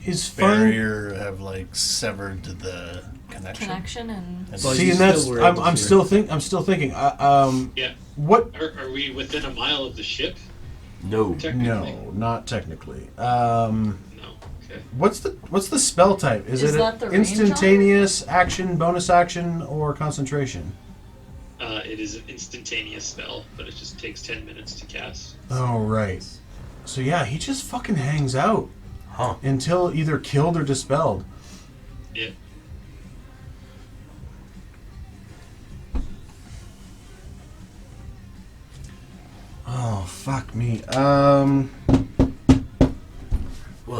his barrier have like severed the connection and see, and that's I'm still thinking. Yeah. What are we within a mile of the ship? No, not technically. No. Okay. What's the spell type? Is it the instantaneous action, bonus action, or concentration? It is an instantaneous spell, but it just takes 10 minutes to cast. Oh right. So yeah, he just fucking hangs out until either killed or dispelled. Yeah. Oh fuck me. Well,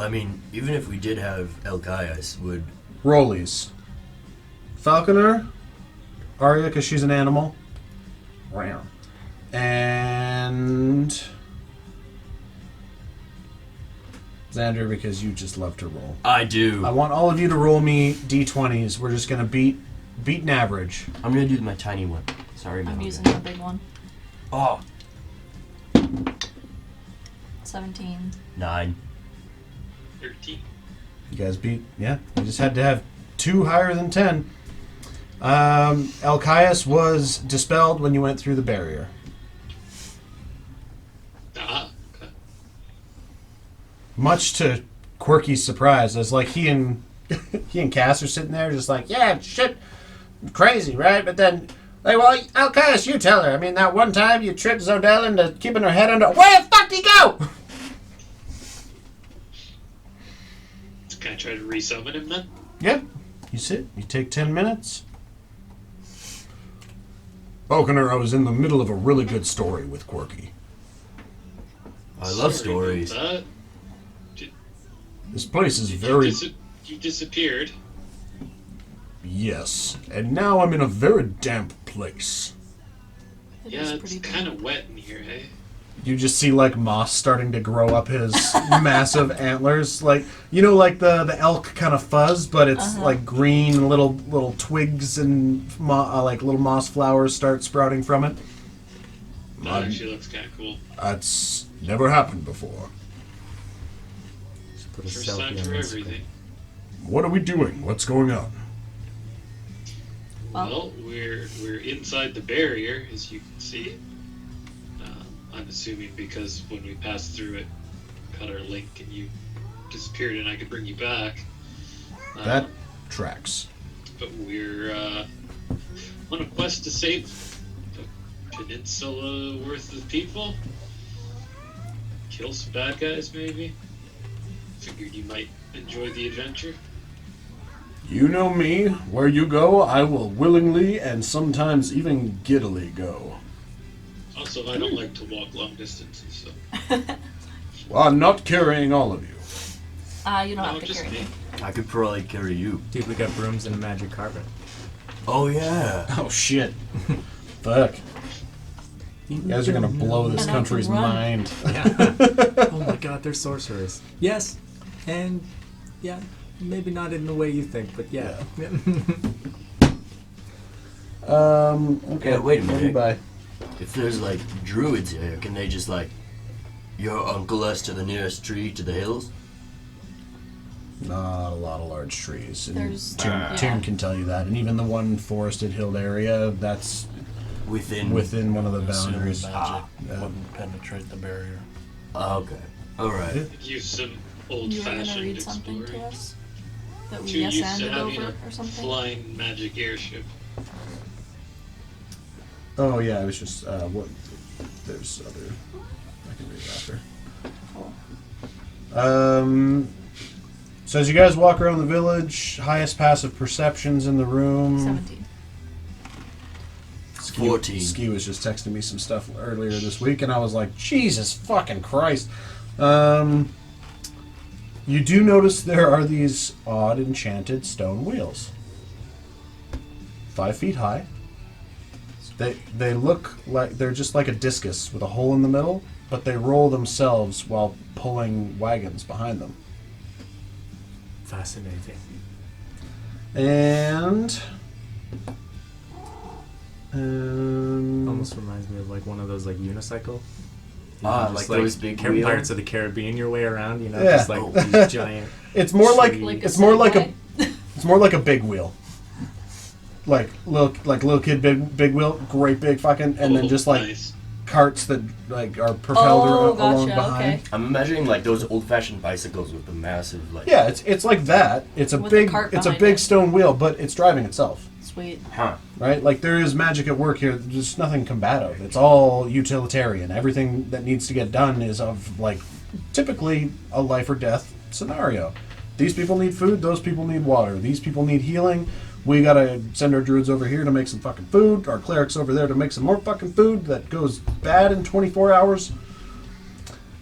I mean, even if we did have Elkias, would... Rollies. Falconer. Arya, because she's an animal. And... Xander, because you just love to roll. I do. I want all of you to roll me d20s. We're just going to beat an average. I'm going to do my tiny one. Sorry, I'm using the big one. Oh. 17. 9. 13. You guys beat, yeah. You just had to have 2 higher than 10. Elkias was dispelled when you went through the barrier. Ah, okay. Much to Quirky's surprise, as like he and Cass are sitting there just like, yeah, shit, crazy, right? But then, like, well, Elkias, you tell her. I mean, that one time you tricked Zodell into keeping her head under. Where the fuck did he go? Can I try to resummon him then? Yeah. You sit. You take 10 minutes. Falconer, I was in the middle of a really good story with Quirky. I love stories. This place is very... You disappeared. Yes. And now I'm in a very damp place. Yeah, it's kind of wet in here, hey? You just see, like, moss starting to grow up his massive antlers. Like, you know, like the elk kind of fuzz, but it's, like, green, little twigs and, like, little moss flowers start sprouting from it. That actually looks kind of cool. That's never happened before. First time for everything. What are we doing? What's going on? Well, we're inside the barrier, as you can see. I'm assuming because when we passed through it, cut our link and you disappeared and I could bring you back. That tracks. But we're on a quest to save a peninsula worth of people. Kill some bad guys, maybe. Figured you might enjoy the adventure. You know me. Where you go, I will willingly and sometimes even giddily go. Also, I don't like to walk long distances, so... Well, I'm not carrying all of you. You don't have to carry me. I could probably carry you. Dude, we got brooms and a magic carpet. Oh, yeah. Oh, shit. Fuck. You guys are gonna blow this country's mind. Yeah. Oh my god, they're sorcerers. Yes. And, yeah, maybe not in the way you think, but yeah. Okay. Yeah, wait a minute. Bye. If there's, like, druids here, can they just, like, your uncle us to the nearest tree to the hills? Not a lot of large trees. And There's... Tyrion can tell you that. And even the one forested hilled area, that's Within one of the boundaries. Magic wouldn't penetrate the barrier. Okay. Alright. Use some You were old-fashioned gonna read something exploring. to us? That we Too used to ascended having over a or something? flying magic airship. Oh, yeah, it was just, what... There's other... I can read it after. Cool. So as you guys walk around the village, highest passive perceptions in the room. 17. 14. Ski was just texting me some stuff earlier this week, and I was like, Jesus fucking Christ. You do notice there are these odd enchanted stone wheels. 5 feet high. They look like they're just like a discus with a hole in the middle, but they roll themselves while pulling wagons behind them. Fascinating. And Almost reminds me of like one of those like unicycle. Like those big wheels. Pirates of the Caribbean your way around, you know, Yeah. just like these giant. It's more like Tree. it's more like a Segway. it's more like a big wheel. Like little kid big wheel, great big fucking, and then just like nice. carts that like are propelled Oh, along gotcha. behind. Okay. I'm imagining like those old-fashioned bicycles with the massive like. Yeah, it's like that. It's a With a big cart it's a behind big it. stone wheel, but it's driving itself. Sweet. Huh. Right? Like there is magic at work here. There's nothing combative. It's all utilitarian. Everything that needs to get done is of like typically a life or death scenario. These people need food, those people need water. These people need healing. We gotta send our druids over here to make some fucking food. Our clerics over there to make some more fucking food that goes bad in 24 hours.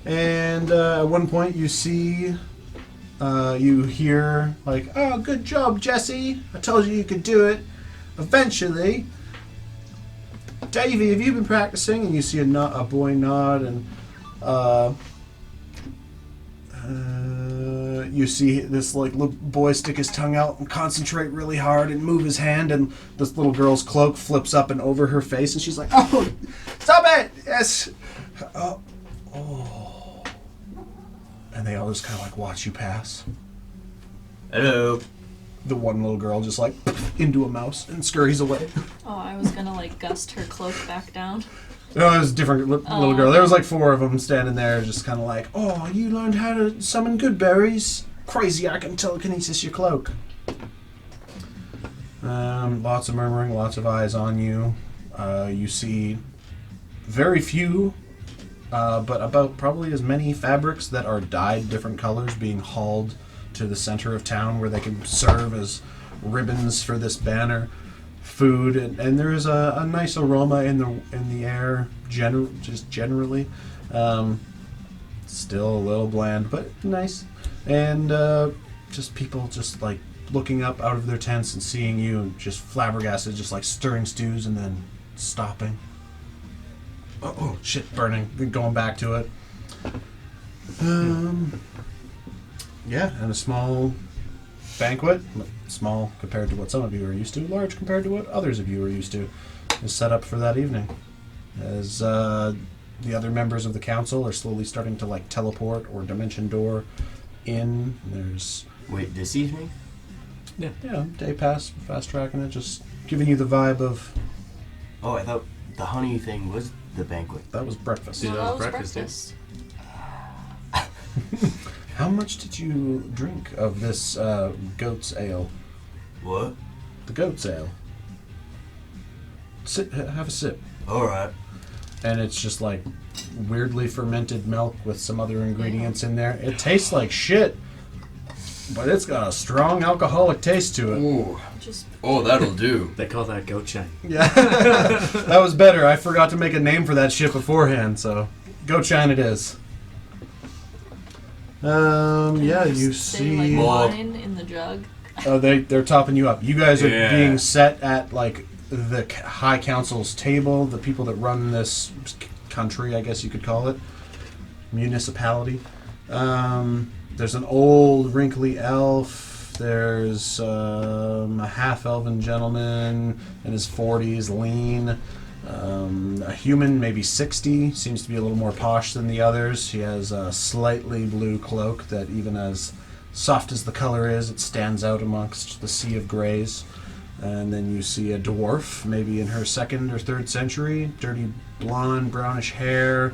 And at one point you see, you hear like, "Oh, good job, Jesse. I told you could do it. Eventually." "Davey, have you been practicing?" And you see a boy nod, and you see this like little boy stick his tongue out and concentrate really hard and move his hand, and this little girl's cloak flips up and over her face, and she's like, "Oh, stop it! Yes." Oh. And they all just kind of like watch you pass. Hello. The one little girl just like into a mouse and scurries away. Oh, I was gonna like gust her cloak back down. No, it was a different little Oh. girl. There was like 4 of them standing there, just kind of like, "Oh, you learned how to summon good berries? Crazy! I can telekinesis your cloak." Lots of murmuring, lots of eyes on you. You see very few, but about probably as many fabrics that are dyed different colors being hauled to the center of town, where they can serve as ribbons for this banner. Food, and there is a nice aroma in the air, generally. Still a little bland, but nice. And just people just like looking up out of their tents and seeing you, and just flabbergasted, just like stirring stews and then stopping. Oh shit, burning. Going back to it. Yeah, and a small banquet, small compared to what some of you are used to, large compared to what others of you are used to, is set up for that evening. As the other members of the council are slowly starting to like teleport or dimension door in. There's Wait, this evening? day pass, fast tracking it, just giving you the vibe of Oh, I thought the honey thing was the banquet. that was breakfast. Yeah. No, that that was was breakfast, breakfast. How much did you drink of this goat's ale? What? The goat's ale. Have a sip. Alright. And it's just like weirdly fermented milk with some other ingredients in there. It tastes like shit, but it's got a strong alcoholic taste to it. Ooh. Just Oh, that'll do. They call that goat shine. Yeah, that was better. I forgot to make a name for that shit beforehand, so goat shine it is. Yeah, you say, see. like More. wine in the jug. Oh, they're topping you up. You guys are Yeah. being set at like the High Council's table. The people that run this country, I guess you could call it, municipality. There's an old wrinkly elf. There's a half-elven gentleman in his 40s, lean. A human, maybe 60, seems to be a little more posh than the others. He has a slightly blue cloak that, even as soft as the color is, it stands out amongst the sea of grays. And then you see a dwarf, maybe in her 2nd or 3rd century, dirty blonde, brownish hair.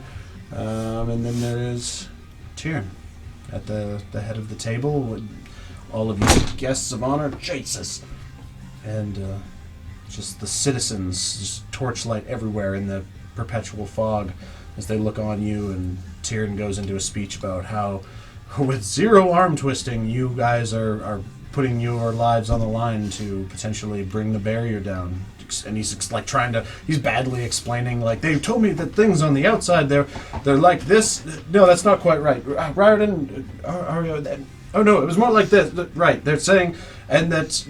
And then there is Tyrion at the head of the table with all of you guests of honor. Jesus! And just the citizens, just torchlight everywhere in the perpetual fog as they look on you, and Tyrion goes into a speech about how with 0 arm twisting you guys are putting your lives on the line to potentially bring the barrier down. And he's like he's badly explaining, like, they told me that things on the outside they're like this. No, that's not quite right. Riordan, oh no, it was more like this. Right, they're saying, and that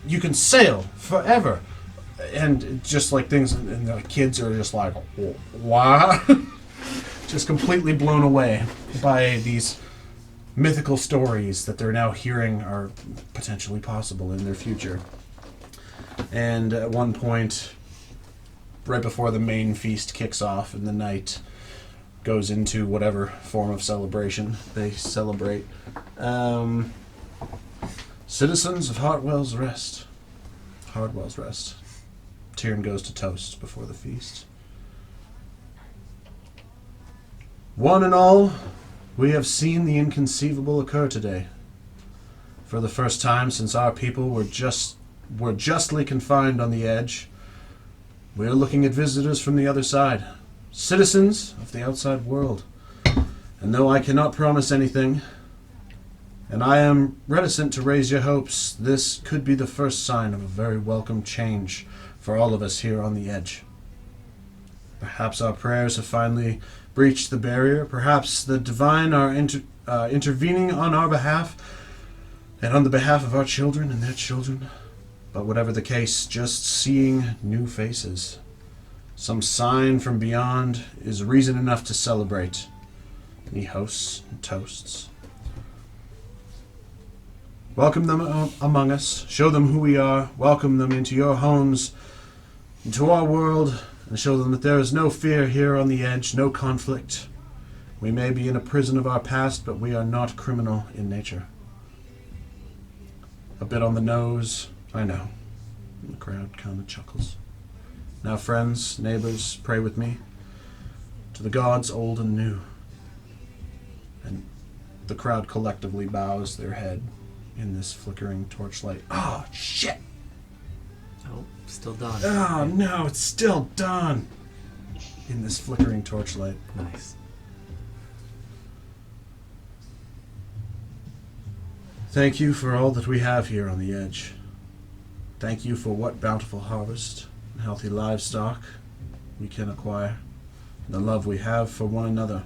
you can sail forever. And just like things, and the kids are just like, what? Just completely blown away by these mythical stories that they're now hearing are potentially possible in their future. And at one point, right before the main feast kicks off and the night goes into whatever form of celebration they celebrate, Citizens of Hardwell's Rest. Tyrion goes to toast before the feast. One and all, we have seen the inconceivable occur today. For the first time since our people were justly confined on the edge, we are looking at visitors from the other side, citizens of the outside world. And though I cannot promise anything, and I am reticent to raise your hopes, this could be the first sign of a very welcome change for all of us here on the edge. Perhaps our prayers have finally breached the barrier. Perhaps the divine are intervening on our behalf and on the behalf of our children and their children. But whatever the case, just seeing new faces, some sign from beyond, is reason enough to celebrate. And he hosts and toasts. Welcome them among us. Show them who we are. Welcome them into your homes, into our world, and show them that there is no fear here on the edge, no conflict. We may be in a prison of our past, but we are not criminal in nature. A bit on the nose, I know. And the crowd kind of chuckles. Now, friends, neighbors, pray with me to the gods old and new. And the crowd collectively bows their head in this flickering torchlight. Oh, shit! Oh, still done. Oh, no, it's still done! In this flickering torchlight. Nice. Thank you for all that we have here on the edge. Thank you for what bountiful harvest and healthy livestock we can acquire, and the love we have for one another.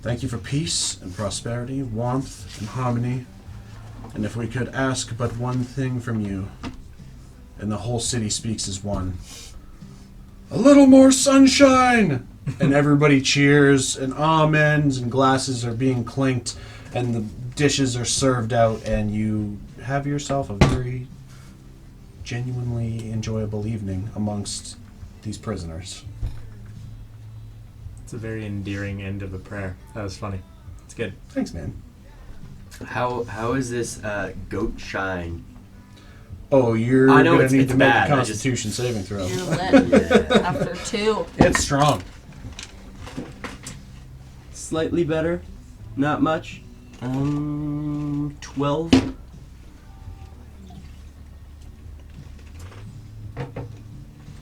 Thank you for peace and prosperity, warmth and harmony, and if we could ask but one thing from you, and the whole city speaks as one, a little more sunshine! And everybody cheers, and amens, and glasses are being clinked, and the dishes are served out, and you have yourself a very genuinely enjoyable evening amongst these prisoners. It's a very endearing end of a prayer. That was funny. It's good. Thanks, man. How is this goat shine? Oh, you're I know gonna it's- need it's to make bad, a I Constitution saving throw. You're lit. After 2. It's strong. Slightly better, not much. 12.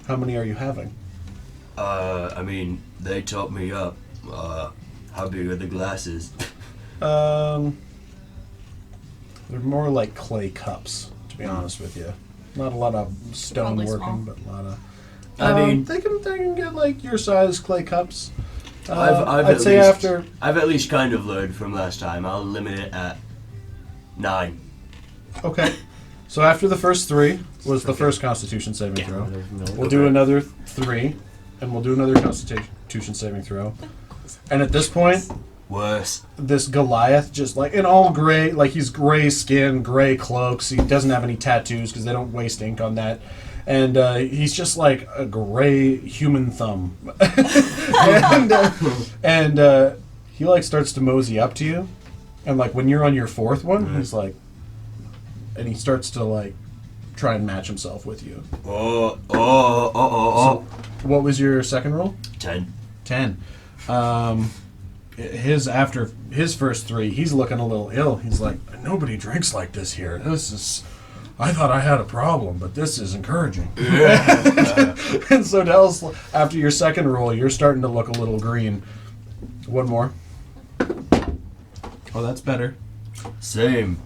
How many are you having? I mean, they topped me up. How big are the glasses? They're more like clay cups, to be honest with you. Not a lot of stone Probably working, small. but a lot of. I mean- they can get like your size clay cups. I've I'd at say least- after. I've at least kind of learned from last time. I'll limit it at 9. Okay. So after the first 3 was the first Constitution saving throw. No, We'll do another 3, and we'll do another Constitution saving throw. And at this point, Worse. this Goliath just like in all gray, like he's gray skin, gray cloaks. He doesn't have any tattoos because they don't waste ink on that. And he's just like a gray human thumb. and he like starts to mosey up to you. And like when you're on your 4th one, he's like, and he starts to like try and match himself with you. Oh. So, what was your second roll? 10. 10. After his first 3, he's looking a little ill. He's like, nobody drinks like this here. I thought I had a problem, but this is encouraging. And so Dell's, after your second roll, you're starting to look a little green. One more. Oh, that's better. Same.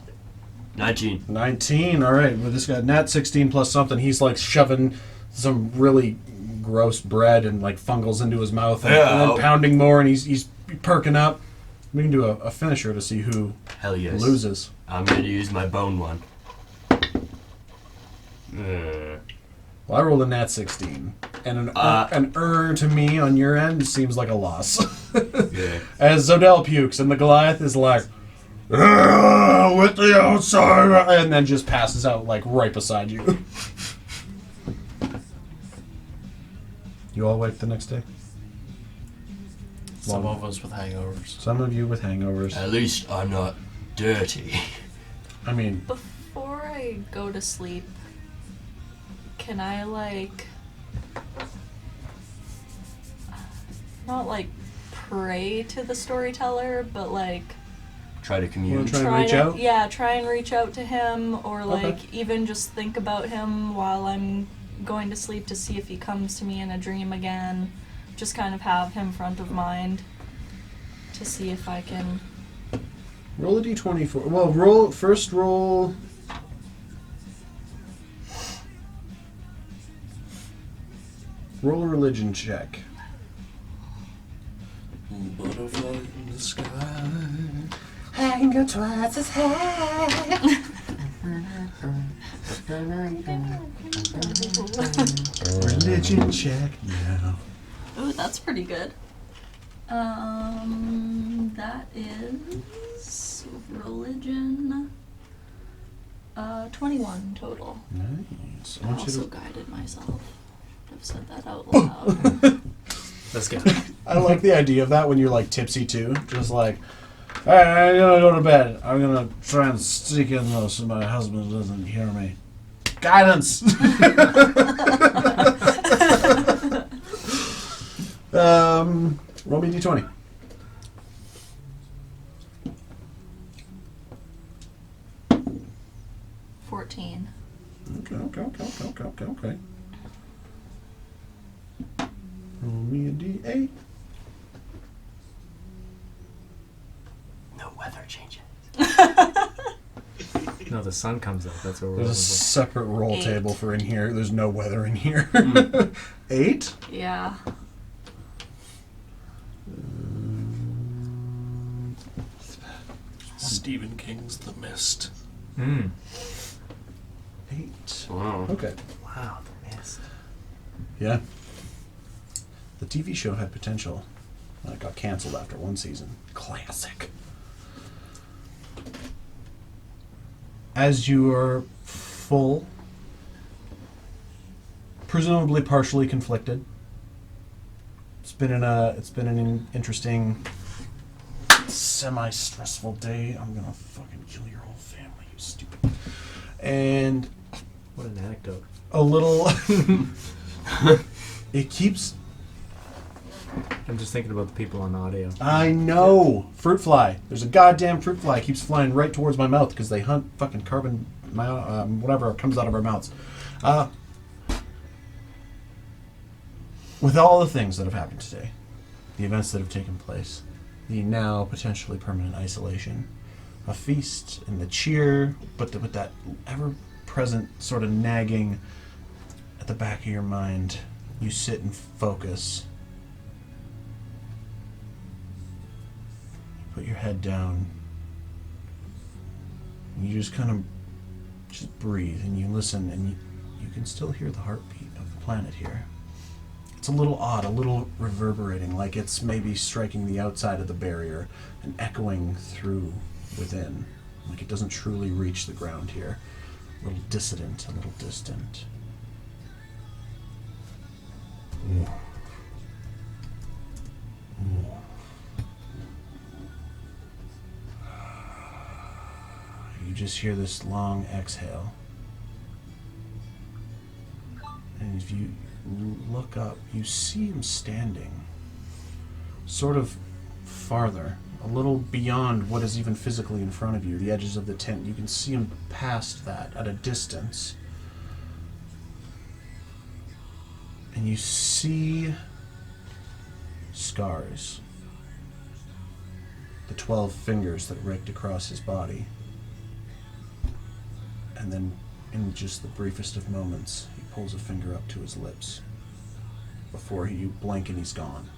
19. 19. All right. Well, this guy, Nat 16 plus something. He's like shoving some really gross bread and like fungals into his mouth, and then pounding more, and he's perking up. We can do a finisher to see who Hell yes. loses. I'm going to use my bone one. Well, I rolled a Nat 16, and an to me on your end seems like a loss. Yeah. As Zodell pukes, and the Goliath is like, with the outside, and then just passes out like right beside you. You all wake the next day? Some of us with hangovers. Some of you with hangovers. At least I'm not dirty. I mean, Before I go to sleep, can I, like, not, like, pray to the storyteller, but, like, Try to you commune. want to try and reach out? Yeah, try and reach out to him, or, Okay. like, even just think about him while I'm going to sleep to see if he comes to me in a dream again. Just kind of have him front of mind to see if I can... Roll a d20 for... Well, roll... First roll... Roll a religion check. Butterfly in the sky. I can go twice as high. Religion check now. Ooh, that's pretty good. That is religion. 21 total. Nice. I also guided myself. I've said that out loud. Let's go. I like the idea of that when you're like tipsy too. Just like, alright, I'm gonna go to bed. I'm gonna try and sneak in though so my husband doesn't hear me. Guidance! Roll me a d20. $14. Okay. Roll me a d8. No weather changes. No, the sun comes up. That's what we're There's a looking separate roll 8. table for in here. There's no weather in here. 8? Yeah. Stephen King's The Mist. for. 8. Wow. Okay. Wow, the mist. Yeah. The TV show had potential. It got canceled after one season. Classic. As you are full, presumably partially conflicted. It's been an interesting, semi-stressful day. I'm gonna fucking kill your whole family, you stupid. And What an anecdote. a little. It keeps. I'm just thinking about the people on audio. I know. Fruit fly. There's a goddamn fruit fly. It keeps flying right towards my mouth because they hunt fucking carbon, whatever comes out of our mouths. With all the things that have happened today, the events that have taken place, the now potentially permanent isolation, a feast and the cheer, but with that ever-present sort of nagging at the back of your mind, you sit and focus. Put your head down. And you just kind of just breathe and you listen and you can still hear the heartbeat of the planet here. It's a little odd, a little reverberating, like it's maybe striking the outside of the barrier and echoing through within. Like it doesn't truly reach the ground here. A little dissident, a little distant. You just hear this long exhale. And if you look up, you see him standing sort of farther, a little beyond what is even physically in front of you, the edges of the tent. You can see him past that at a distance. And you see scars. The 12 fingers that raked across his body. And then, in just the briefest of moments, he pulls a finger up to his lips. Before you blink and he's gone.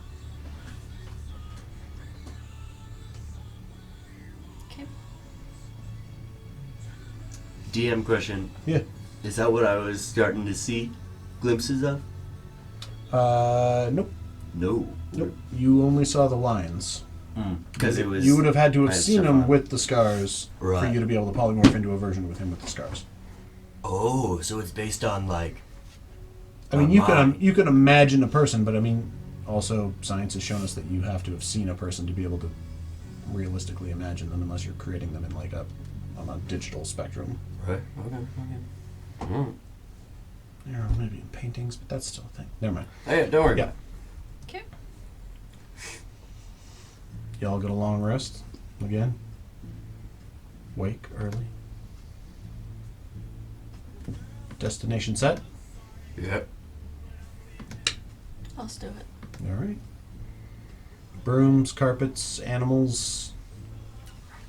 Okay. DM question. Yeah. Is that what I was starting to see glimpses of? Nope. No. Nope. You only saw the lines. Because it was. You would have had to I have had seen stuff him on. with the scars for Right. you to be able to polymorph into a version with him with the scars. Oh, so it's based on like. I mean, you online. can imagine a person, but I mean, also science has shown us that you have to have seen a person to be able to realistically imagine them, unless you're creating them in like a on a digital spectrum. Right. Okay. Mm. Yeah, maybe in paintings, but that's still a thing. Never mind. Hey, don't worry Yeah. about Okay. Y'all get a long rest again. Wake early. Destination set. it. Yep. Let's do it. All right. Brooms, carpets, animals,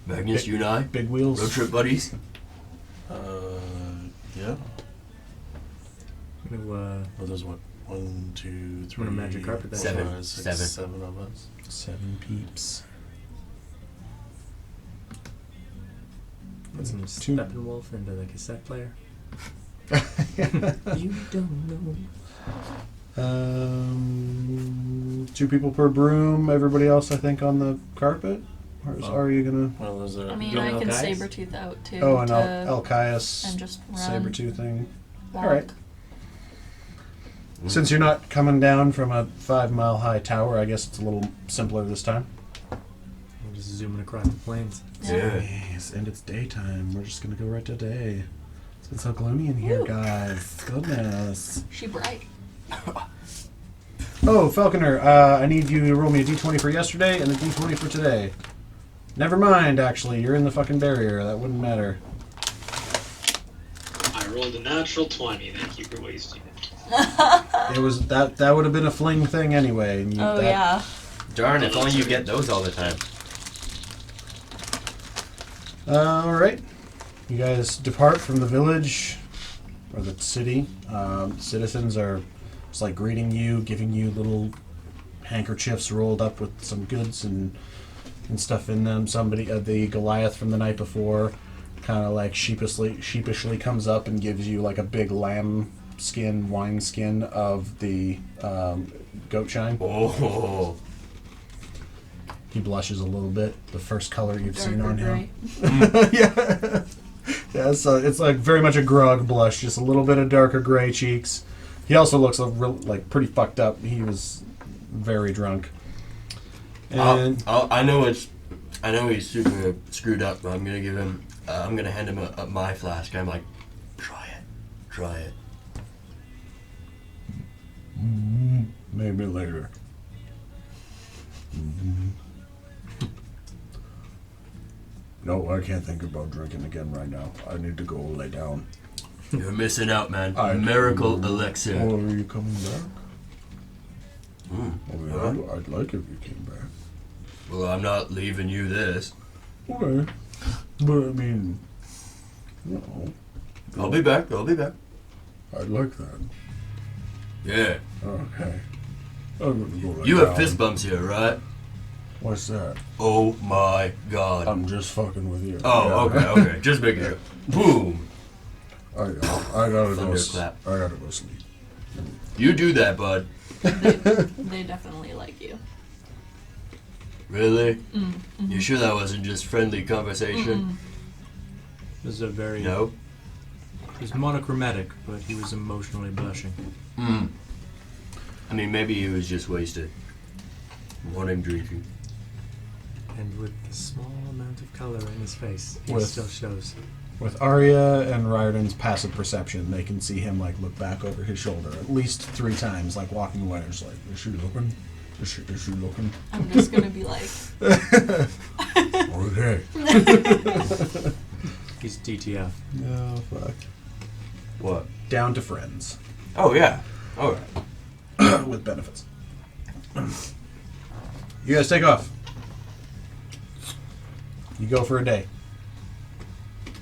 Magnus, you and I, big wheels. road trip buddies. Yeah. I'm gonna, Well, there's what? 1, 2, 3. Wanna magic carpet that? 7. 5, 6, 7. 7 of us. 7 peeps. put some Two. Steppenwolf into the cassette player. You don't know. 2 people per broom. Everybody else, I think, on the carpet. Or is Oh. Arya gonna? Well, there's a. I mean, You I know can guys? saber tooth out too. Oh, and to Elkias and just run. saber-tooth thing. Walk. All right. Since you're not coming down from a 5-mile high tower, I guess it's a little simpler this time. I'm just zooming across the plains. Yeah. Yes, and it's daytime. We're just gonna go right to day. It's been so gloomy in here, Woo. guys. Goodness. She bright. Oh, Falconer, I need you to roll me a d20 for yesterday and a d20 for today. Never mind, actually. You're in the fucking barrier. That wouldn't matter. I rolled a natural 20. Thank you for wasting it. It was that would have been a fling thing anyway. And Oh yeah. Darn, if only you get those all the time. All right. You guys depart from the village or the city. Citizens are just like greeting you, giving you little handkerchiefs rolled up with some goods and stuff in them. Somebody, the Goliath from the night before, kind of like sheepishly comes up and gives you like a big lamb skin, wine skin of the goat shine. Oh. He blushes a little bit. The first color you've seen Darker on him. gray. Yeah. Yeah, so it's like very much a grog blush, just a little bit of darker gray cheeks. He also looks like pretty fucked up. He was very drunk. And I know he's super screwed up, but I'm gonna hand him my flask. I'm like, try it. maybe later. No, I can't think about drinking again right now. I need to go lay down. You're missing out, man. I- Miracle elixir. Oh, are you coming back? Mm. Oh, yeah, I'd like if you came back. Well, I'm not leaving you this. Okay. But I mean, you know, I'll be back. I'd like that. Yeah. Okay. I'm gonna go lay You down. have fist bumps here, right? What's that? Oh my god. I'm just fucking with you. Oh, Yeah. okay. Just making it. Boom. I gotta go. Thunderclap. I gotta go sleep. You do that, bud. They definitely like you. Really? Mm-hmm. You sure that wasn't just friendly conversation? It was a very. No? It was monochromatic, but he was emotionally blushing. Mm. I mean, maybe he was just wasted. Wanting drinking. And with the small amount of color in his face, he With- still shows. With Arya and Riordan's passive perception, they can see him like look back over his shoulder at least 3 times, like walking away. It's like, is she looking? Is she looking? I'm just gonna be like, Okay. He's DTF. Oh fuck. What? Down to friends Oh, yeah. Alright. with benefits. You guys take off. You go for a day.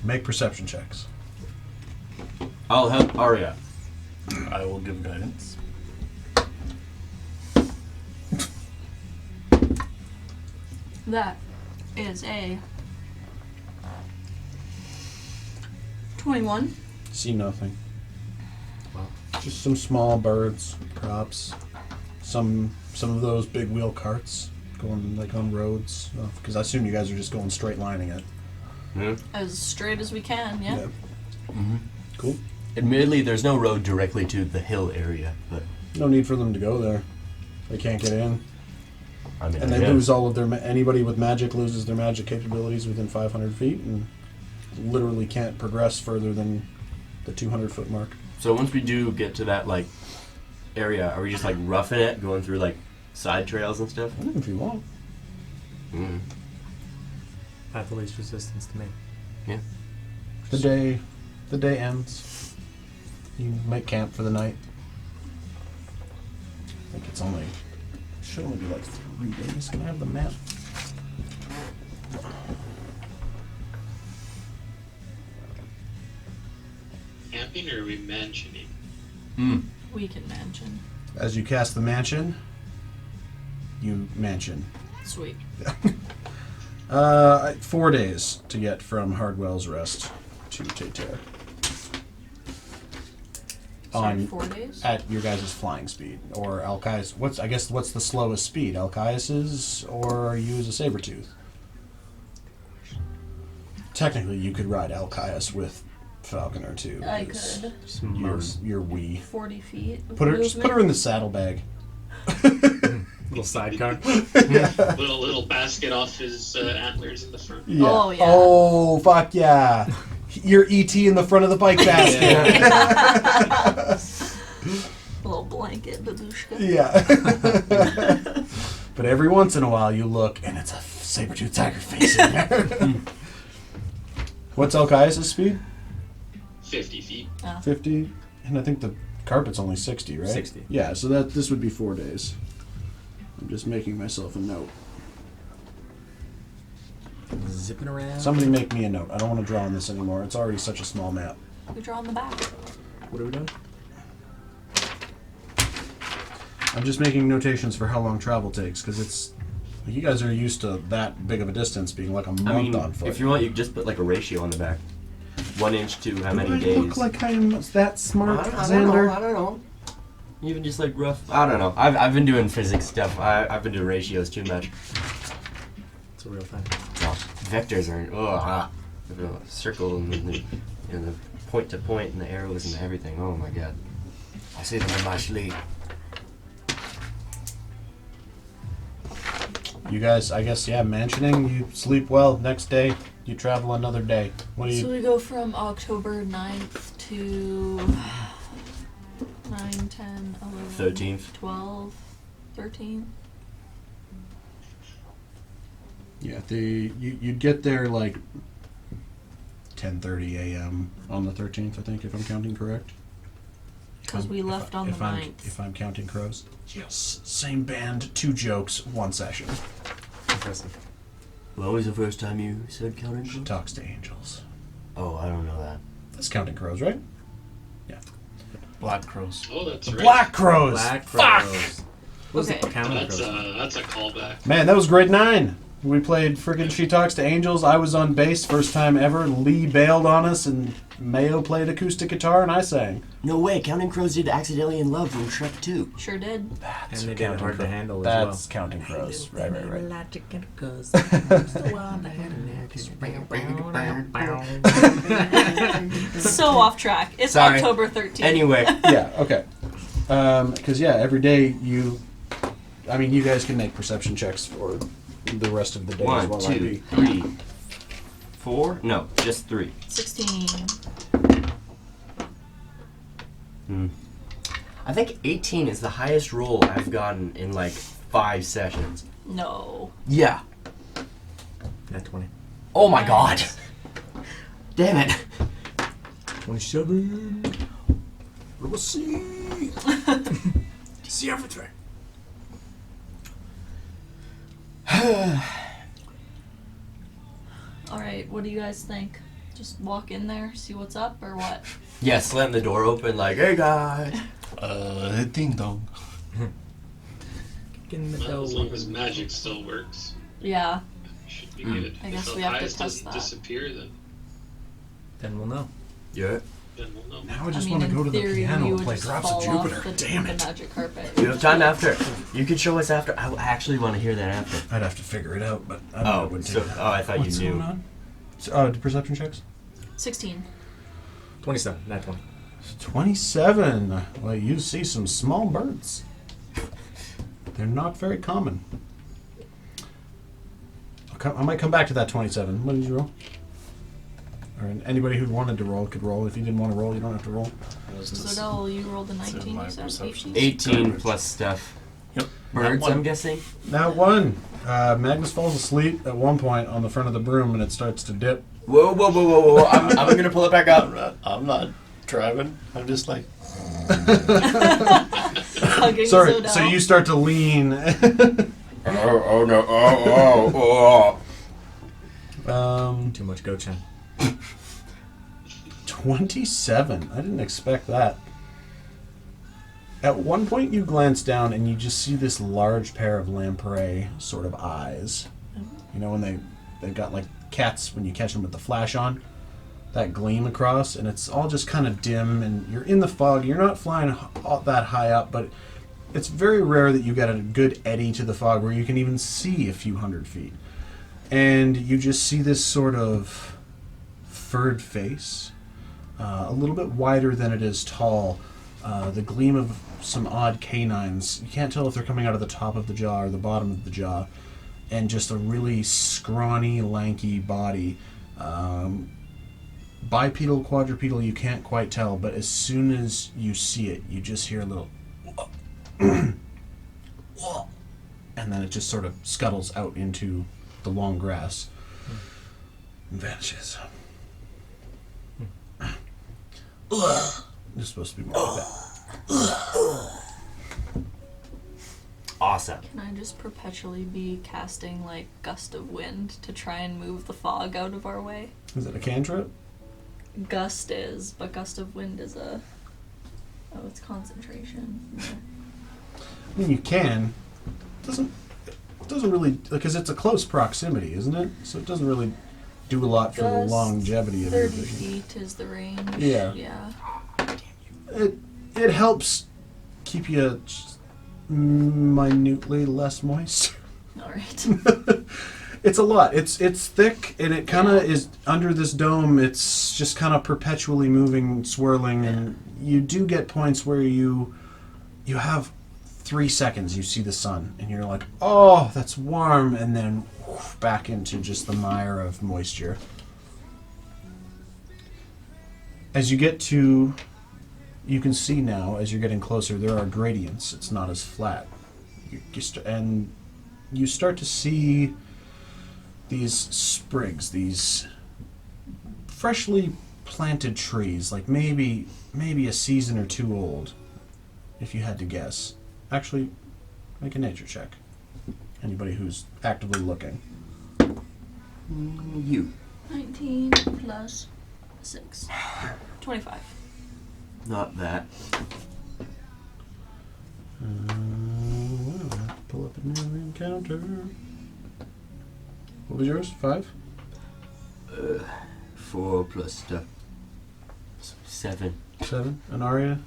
Make perception checks. I'll help Arya. I will give guidance. that is a 21. See nothing. Wow. Just some small birds, crops, some of those big wheel carts going like on roads. Because I assume you guys are just going straight lining it. Yeah. As straight as we can, yeah. Mm-hmm. Cool. Admittedly, there's no road directly to the hill area, but No need for them to go there. They can't get in, I mean, and they lose all of their. Anybody with magic loses their magic capabilities within 500 feet, and literally can't progress further than the 200-foot mark. So once we do get to that like area, are we just like roughing it, going through like side trails and stuff? If you want. Mm. Path of least resistance to me. Yeah. The day ends. You make camp for the night. I think it should only be like 3 days. Can I have the map? Camping or are we mansioning? Mm. We can mansion. As you cast the mansion, you mansion. Sweet. 4 days to get from Hardwell's Rest to Tater. Sorry, 4 days? At your guys' flying speed. Or Alkai's. What's the slowest speed? Alkai's or you as a Sabretooth? Technically, you could ride Alkai's with Falconer too. I because could. You're wee. 40 feet. of Just put her movement. in the saddlebag. Little sidecar. Little basket off his antlers in the front. Yeah. Oh, yeah. Oh, fuck yeah. You're ET in the front of the bike basket. Little blanket babushka. Yeah. But every once in a while you look and it's a saber-tooth tiger face in there. What's Alkaias' speed? 50 feet. 50. And I think the carpet's only 60, right? 60. Yeah, so this would be 4 days. I'm just making myself a note. Zipping around. Somebody make me a note. I don't want to draw on this anymore. It's already such a small map. We draw on the back. What are we doing? I'm just making notations for how long travel takes, because you guys are used to that big of a distance being like a month I mean, on foot. if you want, you can just put like a ratio on the back. 1 inch to how many Do I days. look like I'm that smart, I don't Xander? know. I don't know. Even just like rough. I don't know. I've been doing physics stuff. I've been doing ratios too much. It's a real thing. Well, vectors are the circle and the point to point and the arrows and everything. Oh my god. I see them in my sleep. You guys, I guess, yeah, mansioning, you sleep well. Next day, you travel another day. What do So you... we go from October 9th to 9, 10, 11, 13th. 12, 13. Yeah, you'd get there like 10:30 a.m. on the 13th, I think, if I'm counting correct. Because we left on the 9th. If I'm counting crows. Yes, same band, 2 jokes, 1 session. Impressive. When was the first time you said counting She crows? talks to angels. Oh, I don't know that. That's counting crows, right? Yeah. Black crows. Oh, that's right. Black crows! Black Fuck! crows. What's Okay. the counting That's crows? that's a callback. Man, that was grade 9. We played frickin' She Talks to Angels. I was on bass, first time ever. Lee bailed on us, and Mayo played acoustic guitar, and I sang. No way, Counting Crows did Accidentally in Love from Shrek 2. Sure did. And they did it hard to handle as That's counting crows. Right. So off track. It's Sorry. October 13th. Anyway, Yeah, okay. Because, every day you guys can make perception checks for the rest of the day as 1, well. 2, 3, 4? No, just 3. 16. I think 18 is the highest roll I've gotten in like 5 sessions. No. Yeah. Not 20. Oh my god. Damn it. 27. We'll see. See everything. Alright, what do you guys think? Just walk in there, see what's up, or what? Yeah, slam the door open like, hey guys. Ding dong. In the Well, as long as magic still works, Yeah. it should be good. I guess if we have to Elias test doesn't that. disappear, Then we'll know. Yeah. then we'll know. Now I just I mean, want to go in to the theory, piano we and would play just Drops of fall off Jupiter. the, Damn the it. magic carpet. You have time after. You can show us after. I actually want to hear that after. I'd have to figure it out, but I don't know. It would take I thought What's you going knew. on? Perception checks? 16. 27, not 20. 27. Well, you see some small birds. They're not very common. I might come back to that 27. What did you roll? Or anybody who wanted to roll could roll. If you didn't want to roll, you don't have to roll. Zodell, you rolled a 19, my you said? perception. 18 plus stuff. Yep. Birds, That one. I'm guessing. Now one. Magnus falls asleep at one point on the front of the broom, and it starts to dip. Whoa, whoa, whoa, whoa, whoa, whoa. I'm gonna pull it back up. I'm not driving. I'm just like, Hugging Sorry. Zodell. So you start to lean. Oh no! Oh. Too much Go-Chan. 27. I didn't expect that. At one point, you glance down and you just see this large pair of lamprey sort of eyes. You know when they've got like cats when you catch them with the flash on, that gleam across, and it's all just kind of dim. And you're in the fog. You're not flying that high up, but it's very rare that you get a good eddy to the fog where you can even see a few hundred feet. And you just see this sort of furred face. A little bit wider than it is tall. The gleam of some odd canines. You can't tell if they're coming out of the top of the jaw or the bottom of the jaw. And just a really scrawny, lanky body. Bipedal, quadrupedal, you can't quite tell, but as soon as you see it, you just hear a little and then it just sort of scuttles out into the long grass and vanishes. It's supposed to be more like that. Awesome. Can I just perpetually be casting, like, gust of wind to try and move the fog out of our way? Is it a cantrip? Gust is, but gust of wind is a... Oh, it's concentration. Yeah. I mean, you can. It doesn't really, because it's a close proximity, isn't it? So it doesn't really do a lot for the Gust, longevity of your 30 vision. feet is the range. Yeah. Yeah. It helps keep you just minutely less moist. Alright. It's a lot. It's thick, and it kind of is under this dome. It's just kind of perpetually moving, swirling, and you do get points where you have 3 seconds. You see the sun, and you're like, "Oh, that's warm," and then back into just the mire of moisture. As you get to, you can see now as you're getting closer, there are gradients. It's not as flat, and you start to see these sprigs, these freshly planted trees, like maybe a season or two old, if you had to guess. Actually, make a nature check. Anybody who's actively looking. You. 19 plus 6. 25. Not that. Well, pull up a new encounter. What was yours? 5? 4 plus stuff. 7. 7? And Aria?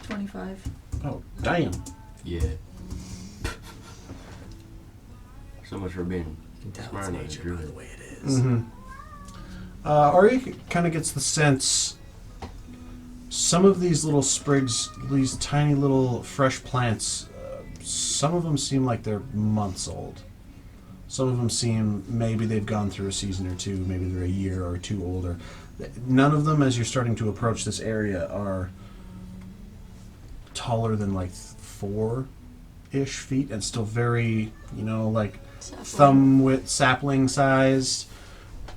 25. Oh, damn. Yeah. So much for being You can tell smart it's and nature by druid. the way it is. Mm-hmm. Aria kind of gets the sense some of these little sprigs, these tiny little fresh plants, some of them seem like they're months old. Some of them seem maybe they've gone through a season or two, maybe they're a year or two older. None of them, as you're starting to approach this area, are taller than like 4-ish feet and still very, like Sapling. thumb width, sapling sized.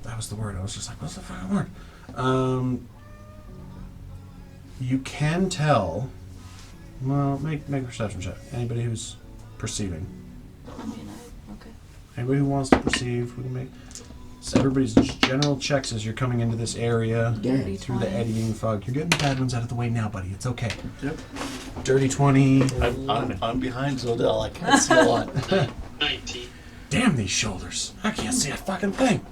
That was the word. I was just like, what's the fucking word? You can tell. Well, make a perception check. Anybody who's perceiving. I mean, okay. Anybody who wants to perceive, we can make. So everybody's general checks as you're coming into this area Dirty through the 20. eddying fog. You're getting the bad ones out of the way now, buddy. It's okay. Yep. Dirty 20. I'm behind Zodell. I can't see a lot. 19. Damn these shoulders. I can't see a fucking thing.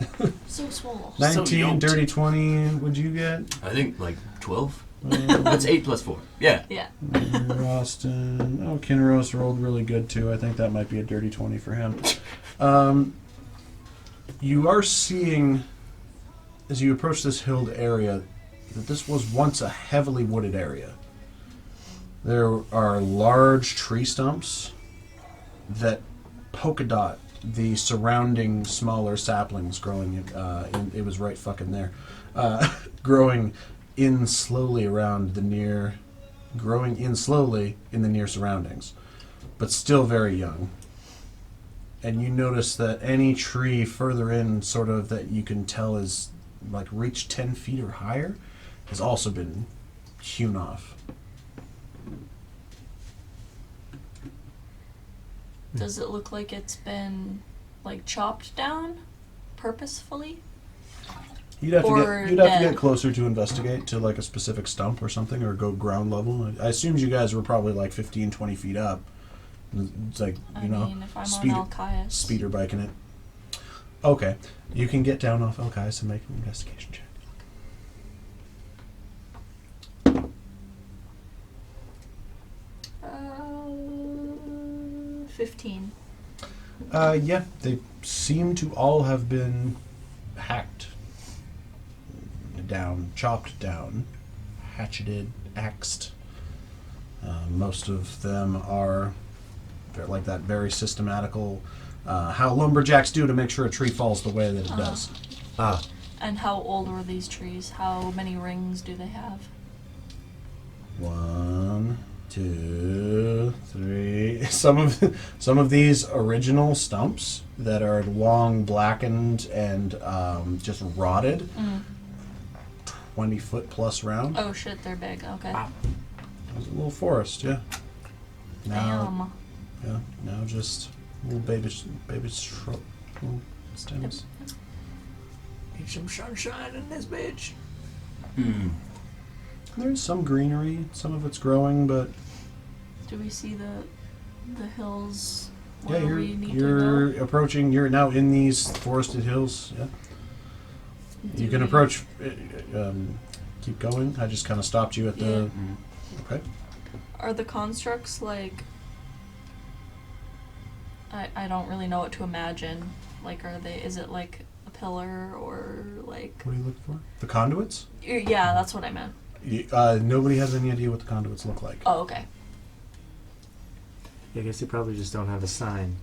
So swole. 19, yoked. dirty 20. What'd you get? I think like 12. That's 8 plus 4. Yeah. Yeah. Roston. Oh, Kinross rolled really good too. I think that might be a dirty 20 for him. You are seeing, as you approach this hilled area, that this was once a heavily wooded area. There are large tree stumps that polka dot the surrounding smaller saplings growing. It was right fucking there. growing in slowly in the near surroundings, but still very young. And you notice that any tree further in, sort of that you can tell is like reached 10 feet or higher, has also been hewn off. Does it look like it's been like chopped down purposefully? You'd have Or to dead. get closer to investigate to like a specific stump or something, or go ground level. I assumed you guys were probably like 15, 20 feet up. It's like, I you know, mean, if I'm speed- on Alcaius. speeder biking it. Okay, you can get down off Elkais and make an investigation check. 15. Yeah, they seem to all have been hacked down, chopped down, hatcheted, axed. Most of them are like that very systematical, how lumberjacks do to make sure a tree falls the way that it does. Ah, And how old were these trees? How many rings do they have? 1, 2, 3. Some of these original stumps that are long blackened and just rotted, 20-foot plus round. Oh shit, they're big. Okay. Wow. It was a little forest, yeah. Now, Damn. yeah, now just little baby little stems. Need some sunshine in this bitch. There's some greenery. Some of it's growing, but Do we see the hills yeah, where we need to you're go? approaching. You're now in these forested hills. Yeah, Do you can we- approach. Keep going. I just kind of stopped you at the. Okay. Are the constructs like? I don't really know what to imagine. Like, are they? Is it like a pillar or like? What are you looking for? The conduits? Yeah, that's what I meant. Nobody has any idea what the conduits look like. Oh, okay. Yeah, I guess you probably just don't have a sign.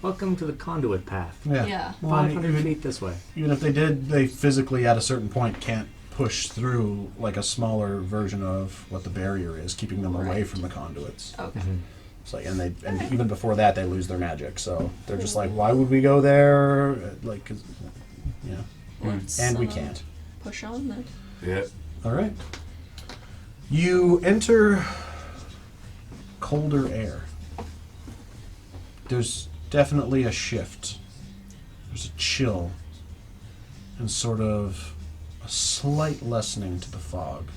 Welcome to the conduit path. Yeah. Well, 500 feet this way. even if they did, they physically at a certain point can't push through like a smaller version of what the barrier is, keeping them away Right. from the conduits. Okay. It's like, and even before that, they lose their magic. So they're just like, why would we go there? Like, 'cause, yeah, Let's, and we can't. push on then. yeah. All right. You enter colder air. There's definitely a shift. There's a chill and sort of a slight lessening to the fog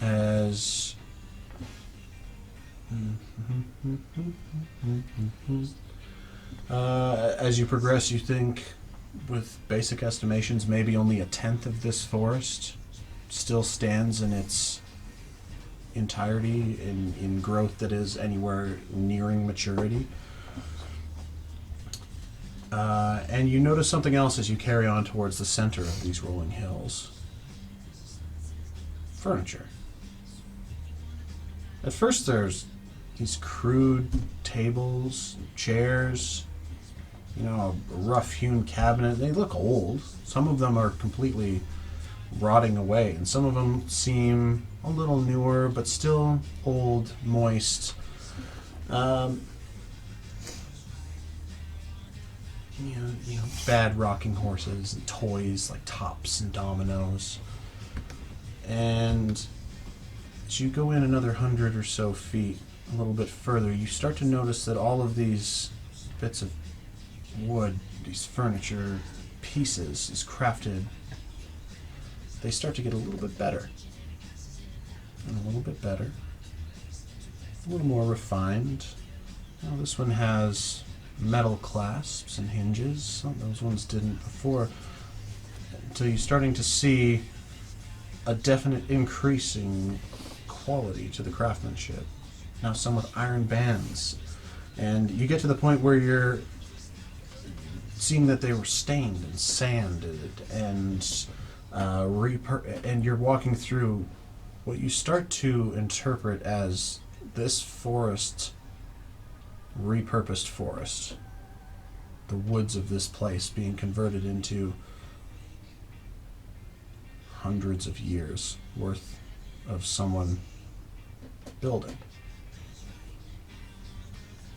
as as you progress. You think, with basic estimations, maybe only a tenth of this forest still stands in its entirety in growth that is anywhere nearing maturity. And you notice something else as you carry on towards the center of these rolling hills. Furniture. At first there's these crude tables, chairs, you know, a rough-hewn cabinet. They look old. Some of them are completely rotting away, and some of them seem a little newer, but still old, moist. You know, bad rocking horses and toys like tops and dominoes. And as you go in another 100 or so feet, a little bit further, you start to notice that all of these bits of wood, these furniture pieces, is crafted. They start to get a little bit better. And a little bit better. A little more refined. Now this one has metal clasps and hinges. Those ones didn't before. Until you're starting to see a definite increasing quality to the craftsmanship. Now some with iron bands. And you get to the point where you're seeing that they were stained and sanded and and you're walking through what you start to interpret as this forest, repurposed forest. The woods of this place being converted into hundreds of years worth of someone building.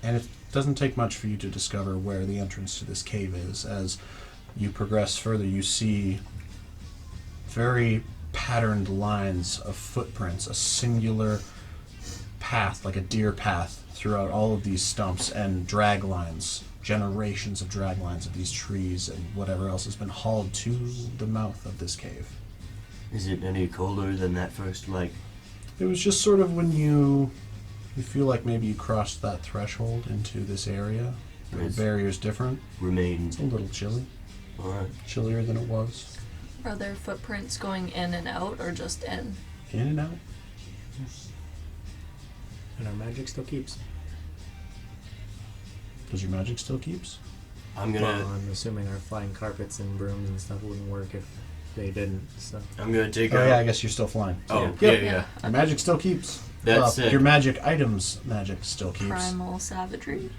And it doesn't take much for you to discover where the entrance to this cave is. As you progress further, you see very patterned lines of footprints, a singular path, like a deer path, throughout all of these stumps, and drag lines, generations of drag lines of these trees and whatever else has been hauled to the mouth of this cave. Is it any colder than that first, like... It was just sort of when you feel like maybe you crossed that threshold into this area. The It's barrier's different. remains... It's a little chilly. Alright. Chillier than it was. Are there footprints going in and out, or just in? In and out. And our magic still keeps. Does your magic still keeps? I'm Well, gonna... I'm assuming our flying carpets and brooms and stuff wouldn't work if they didn't. So I'm gonna take Oh out... yeah, I guess you're still flying. Oh, Yeah. yeah. Your magic still keeps. That's Well, it. your magic items magic still keeps. Primal savagery.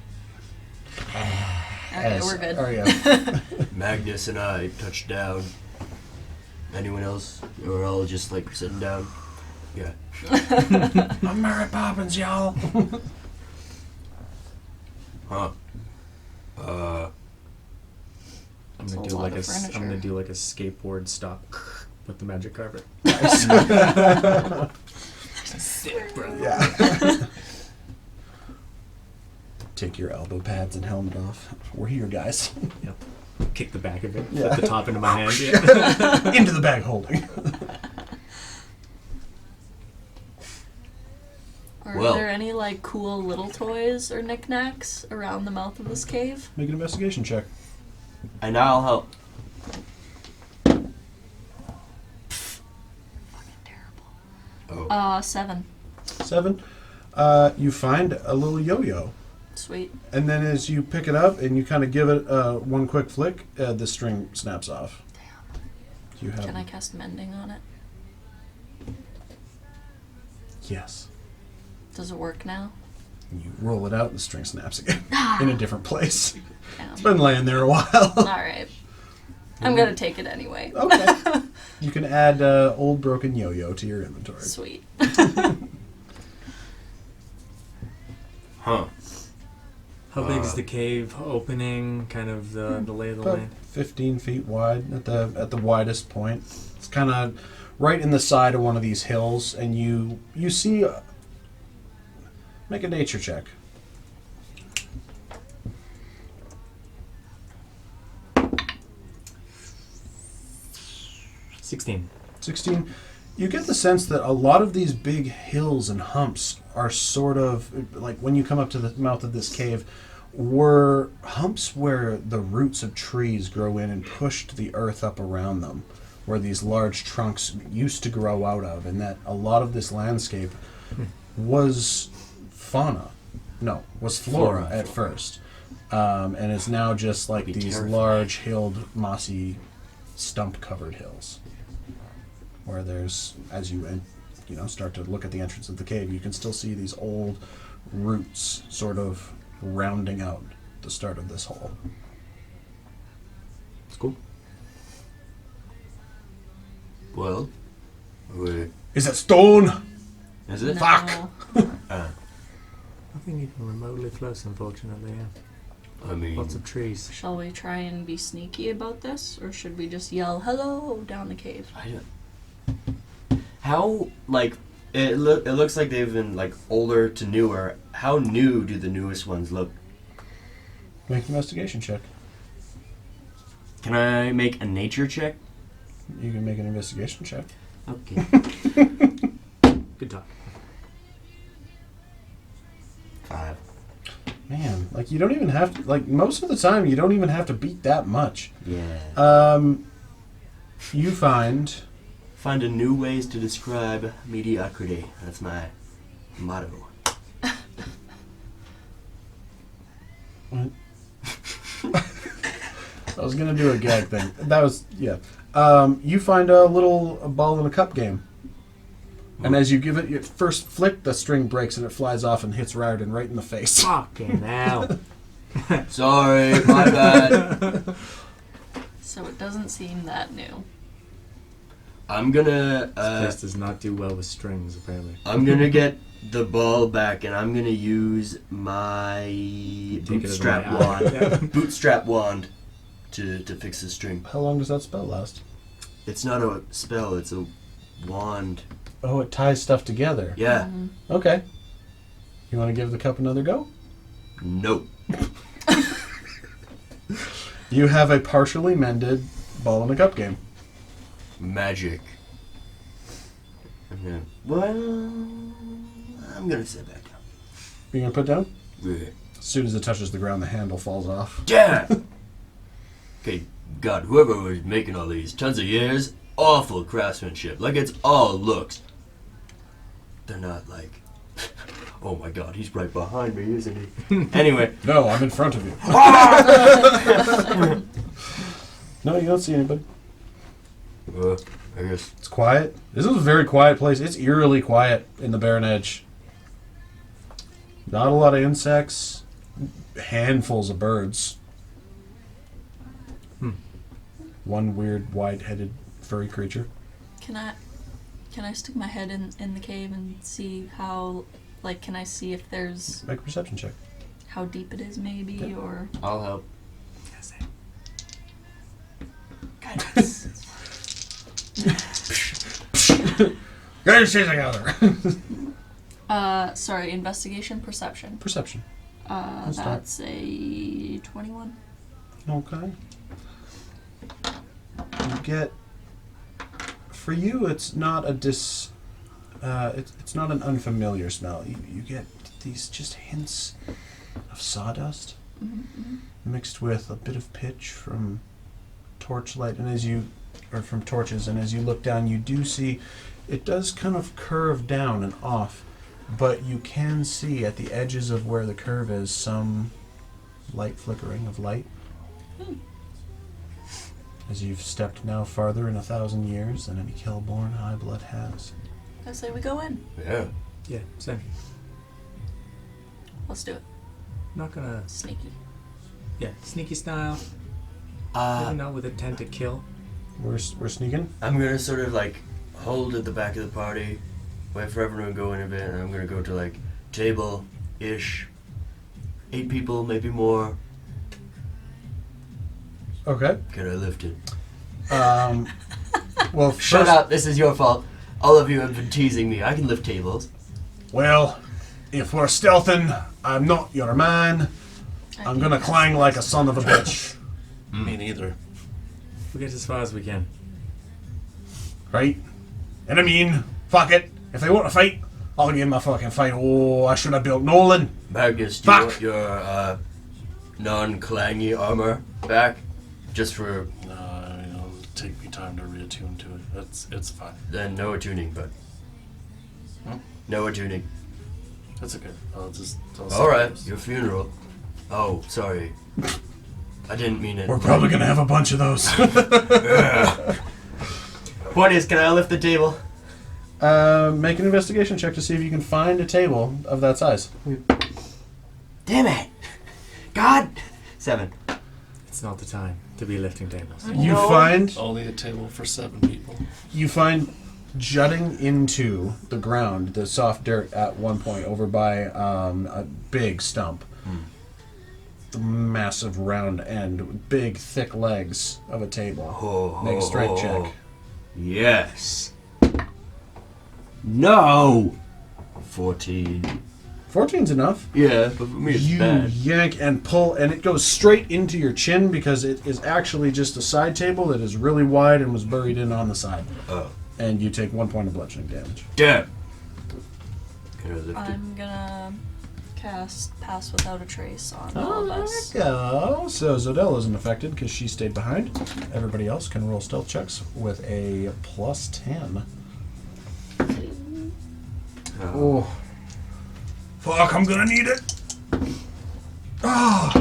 Okay, As- we're good. Oh yeah. Magnus and I touched down. Anyone else? Or all just, like, sitting down? Yeah. I'm Mary Poppins, y'all. Huh. I'm That's gonna a do lot like of I'm gonna furniture. do like a skateboard stop with the magic carpet. Sick, bro. Yeah. Take your elbow pads and helmet off. We're here, guys. Kick the back of it. Yeah. Put the top into my hand. Yeah. Into the bag holding. Are Well. there any like cool little toys or knickknacks around the mouth of this cave? Make an investigation check. And I'll help. Terrible. Oh. 7. 7. You find a little yo-yo. Sweet. And then as you pick it up and you kind of give it one quick flick, the string snaps off. You have... Can I cast mending on it? Yes. Does it work now? You roll it out and the string snaps again in a different place. Damn. It's been laying there a while. Alright. I'm gonna take it anyway. Okay. You can add old broken yo-yo to your inventory. Sweet. Huh. How big is the cave opening? Kind of the lay of the About land. 15 feet wide at the widest point. It's kind of right in the side of one of these hills, and you see. Make a nature check. — 16. 16. You get the sense that a lot of these big hills and humps are sort of like when you come up to the mouth of this cave, were humps where the roots of trees grow in and pushed the earth up around them, where these large trunks used to grow out of, and that a lot of this landscape was fauna. No, was flora at first. And it's now just like Be these terrifying. large-hilled, mossy, stump-covered hills. Where there's, as you start to look at the entrance of the cave, you can still see these old roots sort of rounding out the start of this hole. It's cool. Well, we... Is it stone? Is it? No. Fuck. Nothing even remotely close, unfortunately. Yeah. I mean... Lots of trees. Shall we try and be sneaky about this, or should we just yell hello down the cave? I don't... How, like... It looks like they've been, like, older to newer. How new do the newest ones look? Make an investigation check. Can I make a nature check? You can make an investigation check. Okay. Good talk. 5. Man, like you don't even have to, like most of the time you don't even have to beat that much. Yeah. You find Find a new ways to describe mediocrity. That's my motto. What? I was gonna do a gag thing. That was you find a little ball in a cup game, and as you give it your first flick, the string breaks and it flies off and hits Riordan right in the face. Fucking hell. Sorry, my bad. So it doesn't seem that new. I'm gonna. This place does not do well with strings, apparently. I'm gonna get the ball back, and I'm gonna use my Take it as bootstrap my wand. ally. Yeah. Bootstrap wand to fix the string. How long does that spell last? It's not a spell. It's a wand. Oh, it ties stuff together. Yeah. Okay. You want to give the cup another go? Nope. You have a partially mended ball in a cup game. Magic. I'm gonna sit back down. You gonna put down? Yeah. As soon as it touches the ground, the handle falls off. Yeah. Okay, God, whoever was making all these, tons of years, awful craftsmanship. Like it's all looks. They're not like. Oh my God, he's right behind me, isn't he? Anyway. No, I'm in front of you. No, you don't see anybody. I guess. It's quiet. This is a very quiet place. It's eerily quiet in the Berran Edge. Not a lot of insects. Handfuls of birds. One weird, wide-headed, furry creature. Can I stick my head in the cave and see how, like, can I see if there's Make a perception check. how deep it is, maybe, Yeah. or I'll help. Get your shit together. sorry, investigation, perception. Perception. Let's start. That's a 21. Okay. You get. For you, it's not a it's not an unfamiliar smell. You get these just hints of sawdust mixed with a bit of pitch from torchlight, from torches, and as you look down, you do see it does kind of curve down and off, but you can see at the edges of where the curve is some light flickering of light. As you've stepped now farther in 1,000 years than any Killborn High Blood has. I say we go in. Yeah. Yeah, same. Let's do it. Not gonna. Sneaky. Yeah, sneaky style. Maybe not with intent to kill. We're sneaking. I'm gonna sort of like hold at the back of the party, wait for everyone to go in a bit, and I'm gonna go to like table-ish. 8 people, maybe more. Okay. Can I lift it? Well, Shut first- up, this is your fault. All of you have been teasing me. I can lift tables. Well, if we're stealthing, I'm not your man. I'm gonna clang like a son of a bitch. Me neither. We'll get as far as we can. Right? And I mean, fuck it. If they want to fight, I'll give them a fucking fight. Oh, I should have built Nolan. Magnus, do you Fuck! want your non-clangy armor back? Just for... No, it'll take me time to reattune to it. It's fine. Then no attuning, but... No attuning. That's okay. I'll see Alright, how it goes. your funeral. Oh, sorry. I didn't mean it. We're probably gonna have a bunch of those. Point is, can I lift the table? Make an investigation check to see if you can find a table of that size. Damn it! God! 7. It's not the time to be lifting tables. You No. find Only a table for 7 people. jutting into the ground, the soft dirt at one point over by a big stump. The massive round end, big thick legs of a table. Make a strength check. Yes. No! 14. 14's enough. Yeah, but for me it's You bad. yank and pull, and it goes straight into your chin because it is actually just a side table that is really wide and was buried in on the side. Oh. And you take 1 point of bludgeoning damage. Damn! Can I lift it? I'm gonna cast Pass Without a Trace on all of us. Go. So Zodell isn't affected because she stayed behind. Everybody else can roll stealth checks with a plus 10. Oh. Fuck, I'm gonna need it. Ah.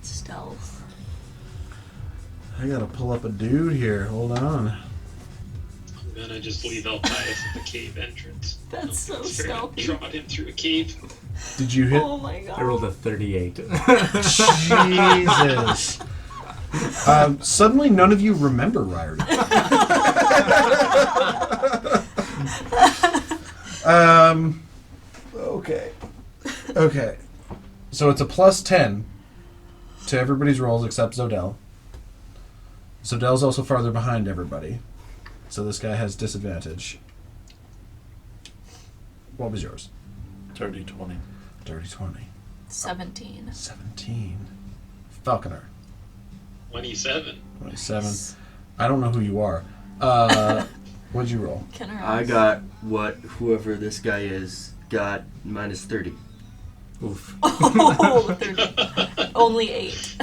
Stealth. I gotta pull up a dude here. Hold on. I'm then I just leave Elpias at the cave entrance. That's so Try to stealthy. Trot him through a cave. Did you hit? Oh my god. I rolled a 38. Jesus. Suddenly, none of you remember Riordan. Okay. Okay. So it's a plus 10 to everybody's rolls except Zodell. Zodell's also farther behind everybody. So this guy has disadvantage. What was yours? Dirty 20. Dirty 20. 17. 17. Falconer. 27. 27. I don't know who you are. What'd you roll? I got what whoever this guy is got minus 30. Oof. Oh, 30. Only 8.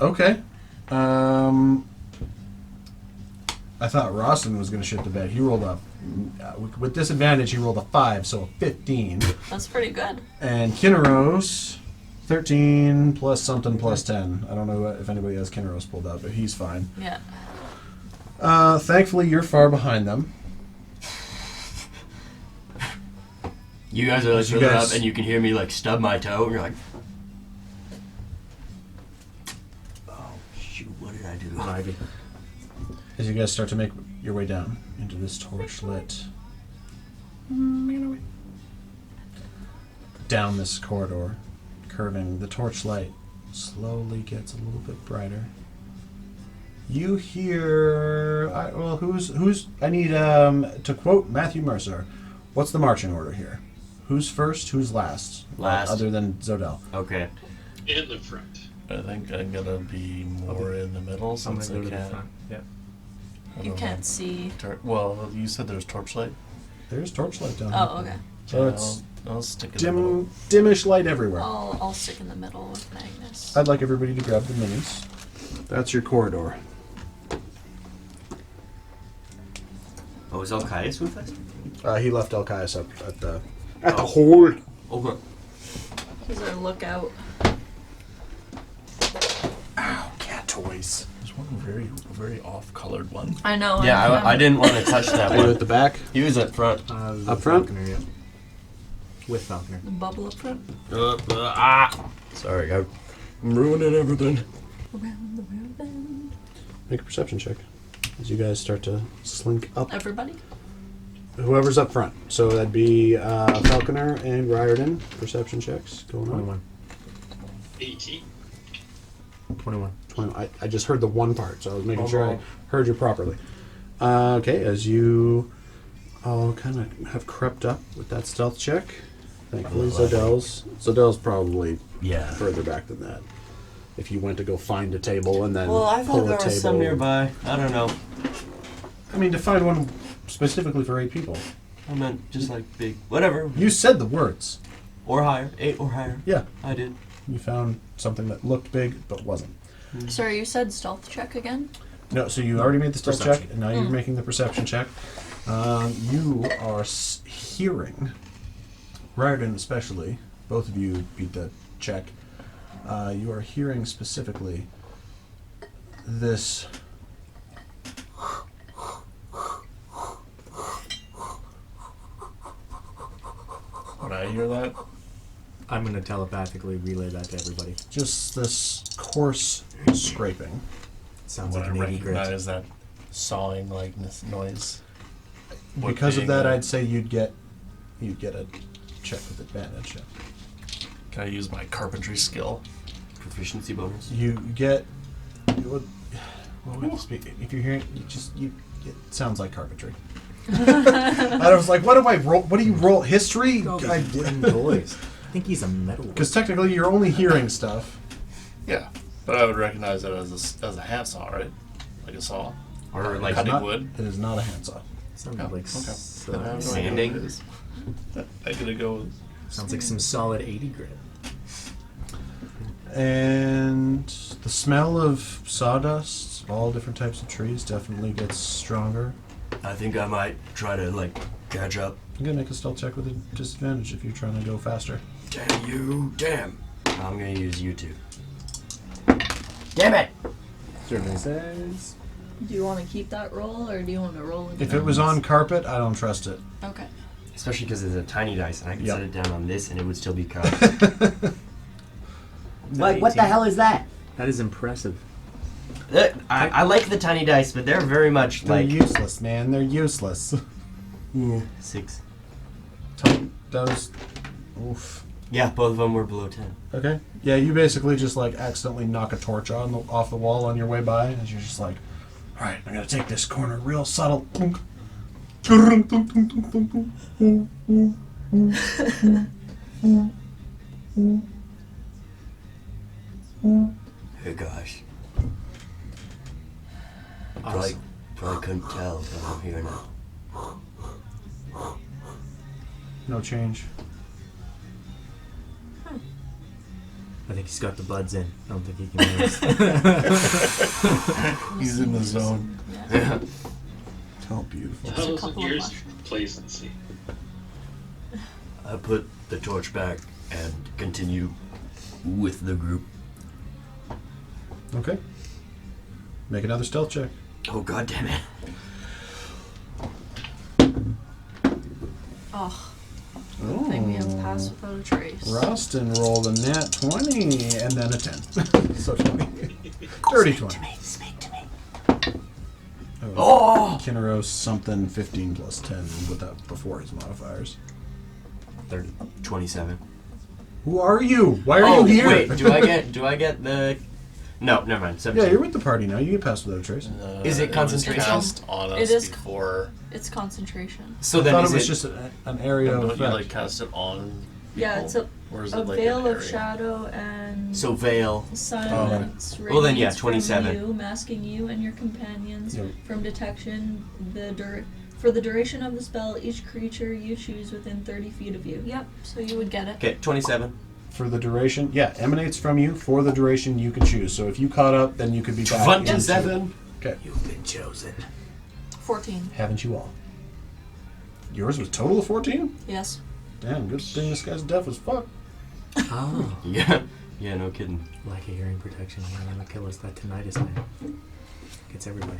Okay. I thought Rawson was going to shit the bed. He rolled a... with disadvantage, he rolled a 5, so a 15. That's pretty good. And Kinneros, 13 plus something plus 10. I don't know if anybody has Kinneros pulled up, but he's fine. Yeah. Thankfully, you're far behind them. You guys are like You filling guys- up, and you can hear me like stub my toe, and you're like, "Oh shoot, what did I do?" Ivy. As you guys start to make your way down into this torch-lit... down this corridor, curving, the torchlight slowly gets a little bit brighter. You hear... who's... I need, to quote Matthew Mercer, what's the marching order here? Who's first, who's last? Last. Other than Zodell. Okay. In the front. I think I'm gonna be more in the middle I'm since gonna I go to the can't. front. Yeah. I You don't can't know. see. Well, you said there's torchlight. There's torchlight down Oh, here. okay. So Yeah, it's I'll stick in the middle. dimish light everywhere. I'll stick in the middle with Magnus. I'd like everybody to grab the minis. That's your corridor. Oh, is Alcaius with us? He left Elkias up at the hole. Okay. He's our lookout. Ow, cat toys. There's one very off-colored one. I know. Yeah, I'm- I didn't want to touch that Are you at one. the back? He was up front. The Up front? Falconer, yeah. With Falconer. The bubble up front. Sorry, I'm ruining everything. Around the world bend. Make a perception check as you guys start to slink up. Everybody? Whoever's up front. So that'd be Falconer and Riordan. Perception checks going on. 21. 18. 21. 20. I just heard the one part, so I was making sure I Oh. heard you properly. Okay, as you all kind of have crept up with that stealth check. Thankfully, Zodell's probably Yeah. further back than that. If you went to go find a table and then Well, I pull thought a there table. was some nearby. I don't know. I mean, to find one specifically for 8 people. I meant just like big, whatever, You said the words. or higher, 8 or higher. Yeah. I did. You found something that looked big but wasn't. Sorry, you said stealth check again? No, so you already made the stealth check, Perception. and now you're making the perception check. You are hearing, Riordan especially, both of you beat the check. You are hearing specifically this. When I hear that, I'm going to telepathically relay that to everybody. Just this coarse scraping. Sounds when like I an 80 grit. recognize that sawing like noise. What Because of being that, a- I'd say you'd get a check with advantage. Can I use my carpentry skill? Proficiency bonus. You get. What would this be? If you're hearing, it sounds like carpentry. I was like, what do I roll? What do you roll? History? Oh, these wooden toys. I think he's a metal. Because technically, you're only hearing stuff. Yeah, but I would recognize it as a handsaw, right? Like a saw, or like cutting Not- wood. It is not a handsaw. Sounds Oh, like okay. Then I have no idea what Sanding? it is. I gotta go. With sounds like some solid 80 grit. And the smell of sawdust, all different types of trees, definitely gets stronger. I think I might try to like catch up. I'm gonna make a stealth check with a disadvantage if you're trying to go faster. Damn you! Damn. I'm gonna use you two. Damn it! Survey says Do you want to keep that roll, or do you want to roll it? If it was on carpet, I don't trust it. Okay. Especially because it's a tiny dice, and I can Yep. set it down on this, and it would still be cut. What What the hell is that? That is impressive. I like the tiny dice, but they're very much They're like useless, man. They're useless. 6. Those. Oof. Yeah, both of them were below 10. Okay. Yeah, you basically just like accidentally knock a torch off the wall on your way by, as you're just like, all right, I'm gonna take this corner real subtle. Hey gosh, Awesome. probably couldn't tell, but I'm here now. No change. I think he's got the buds in. I don't think he can notice. He's in the zone. Yeah. Oh, beautiful. How is couple it of yours? mushrooms. Complacency. I put the torch back and continue with the group. Okay. Make another stealth check. Oh god damn it. Oh, I think we have Oh. passed without a trace. Rostin rolled a nat 20 and then a 10. So 20. Dirty 20. Speak to me. Oh! Kinneros something 15 plus 10 without before his modifiers. 30. 27. Who are you? Why are you here? Wait, do I get the... No, never mind. 17. Yeah, you're with the party now. You get past without a trace. Is it concentration? It was cast on It us is before. It's concentration. So I then thought is it was it... just an area of Don't you effect. like cast it on? Yeah, people? it's a Or is A it like veil an of area? shadow and So veil. silence. Well, then, yeah, radiates from 27. You, masking you and your companions Yep. from detection. For the duration of the spell, each creature you choose within 30 feet of you. Yep. So you would get it. Okay, 27. For the duration, yeah, emanates from you for the duration you can choose. So if you caught up, then you could be back. 27. Okay. You've been chosen. 14. Haven't you all? Yours was total of 14? Yes. Damn, good thing this guy's deaf as fuck. Oh. Yeah. Yeah, no kidding. Lack of hearing protection. You're gonna kill us that tinnitus, man. Gets everybody.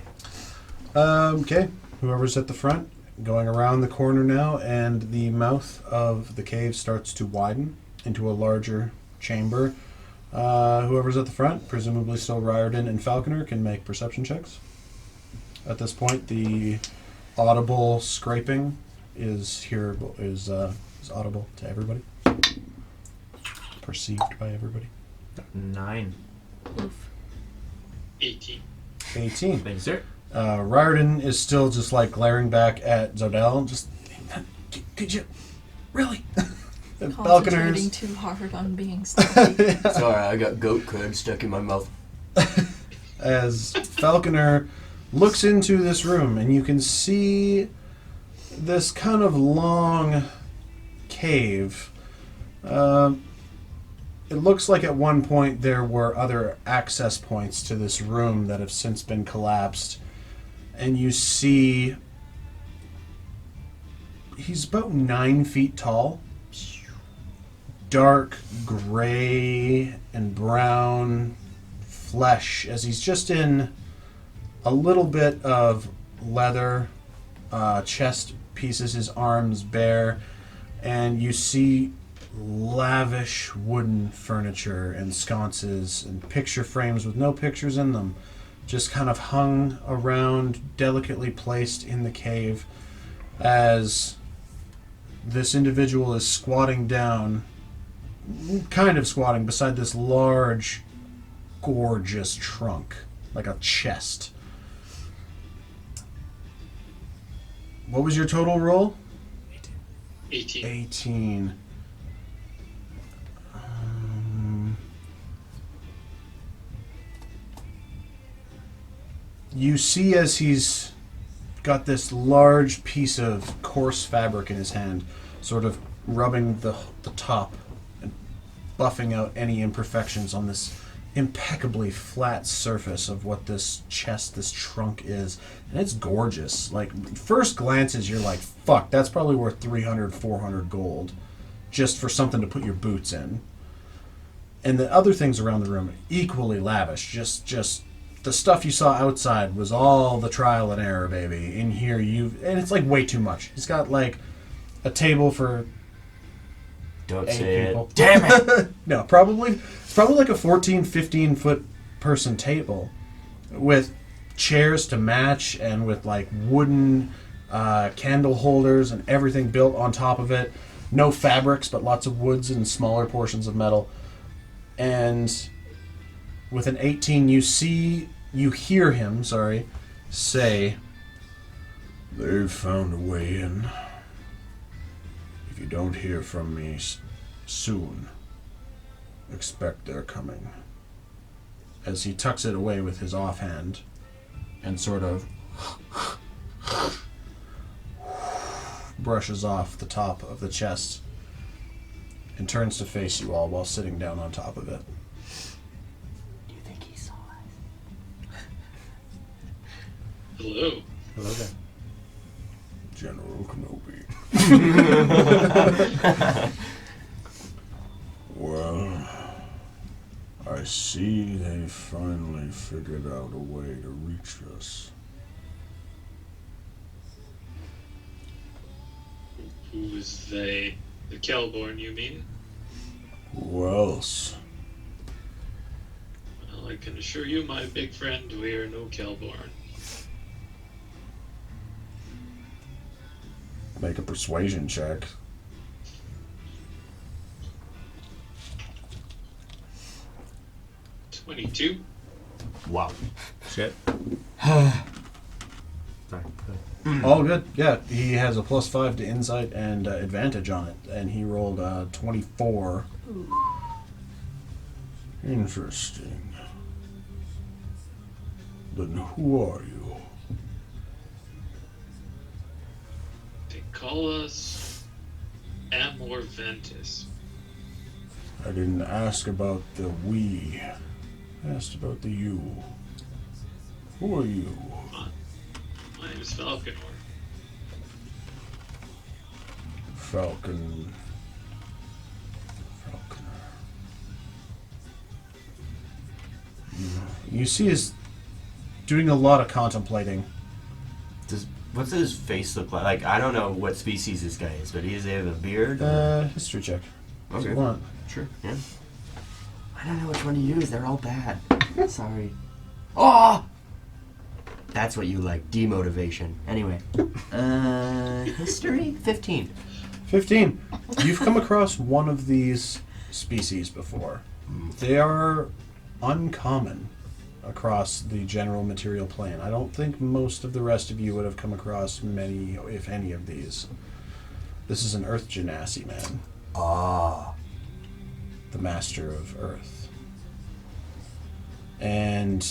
Okay. Whoever's at the front, going around the corner now, and the mouth of the cave starts to widen into a larger chamber. Whoever's at the front, presumably still Riordan and Falconer, can make perception checks. At this point, the audible scraping is audible to everybody. Perceived by everybody. 9. Oof. 18. 18. Thank you, sir. Riordan is still just like glaring back at Zodell. Just, could you really? And Concentrating too hard on being stealthy. Sorry, I got goat crud stuck in my mouth. As Falconer looks into this room, and you can see this kind of long cave. It looks like at one point there were other access points to this room that have since been collapsed. And you see he's about 9 feet tall. Dark gray and brown flesh, as he's just in a little bit of leather, chest pieces, his arms bare, and you see lavish wooden furniture and sconces and picture frames with no pictures in them, just kind of hung around, delicately placed in the cave, as this individual is squatting down, kind of squatting beside this large, gorgeous trunk, like a chest. What was your total roll? 18. 18. You see as he's got this large piece of coarse fabric in his hand, sort of rubbing the top and buffing out any imperfections on this impeccably flat surface of what this chest, this trunk is. And it's gorgeous. Like, first glances, you're like, fuck, that's probably worth 300, 400 gold just for something to put your boots in. And the other things around the room, equally lavish. Just the stuff you saw outside was all the trial and error, baby. In here, and it's like way too much. He's got like a table for Don't 8 say people. it. Damn it! No, it's probably like a 14, 15 foot person table with chairs to match and with like wooden candle holders and everything built on top of it. No fabrics, but lots of woods and smaller portions of metal. And with an 18, you hear him, say, "They've found a way in. If you don't hear from me soon, expect they're coming." As he tucks it away with his offhand and sort of brushes off the top of the chest and turns to face you all while sitting down on top of it. Do you think he saw us? Hello. Hello there. General Kenobi. Well, I see they finally figured out a way to reach us. Who is they? The Kelborn, you mean? Who else? Well, I can assure you, my big friend, we are no Kelborn. Make a persuasion check. $22. Wow. Shit. Sorry. All good. Yeah, he has a +5 to insight and advantage on it, and he rolled 24. Interesting. Then who are you? They call us Amor Ventus. I didn't ask about the we. I asked about the you. Who are you? My name is Falconor. Falconer. You see he's doing a lot of contemplating. What's his face look like? Like, I don't know what species this guy is, but does he have a beard? History check. If Okay. you want. Sure, yeah. I don't know which one to use. They're all bad. Sorry. Oh! That's what you like. Demotivation. Anyway. History? 15. 15. You've come across one of these species before. They are uncommon across the general material plane. I don't think most of the rest of you would have come across many, if any, of these. This is an Earth Genasi man. Ah. The master of Earth. And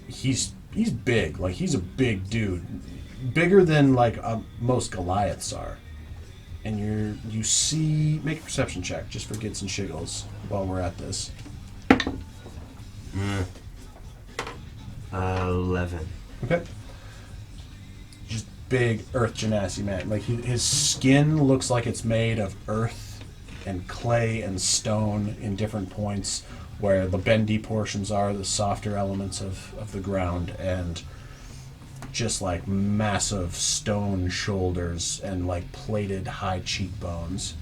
he's big. Like, he's a big dude. Bigger than, like, most Goliaths are. And you see... Make a perception check, just for gits and shiggles, while we're at this. 11. Okay. Just big Earth Genasi man. Like, his skin looks like it's made of earth and clay and stone in different points, where the bendy portions are the softer elements of the ground, and just like massive stone shoulders and like plated high cheekbones.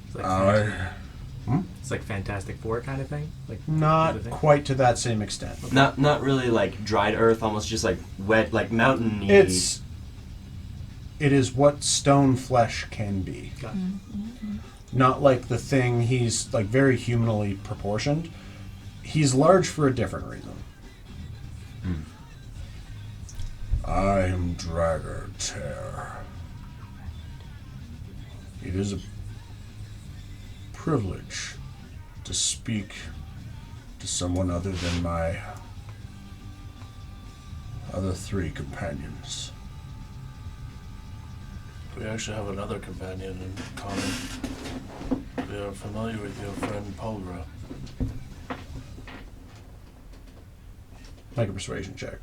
It's like, it's like Fantastic Four kind of thing. Like Not thing? quite to that same extent. Not really like dried earth, almost just like wet, like mountainy. It is what stone flesh can be. Got it. Not like the thing. He's like very humanly proportioned. He's large for a different reason. I am Dragger Tear. It is a privilege to speak to someone other than my other 3 companions. We actually have another companion in common. We are familiar with your friend Polgra. Make a persuasion check.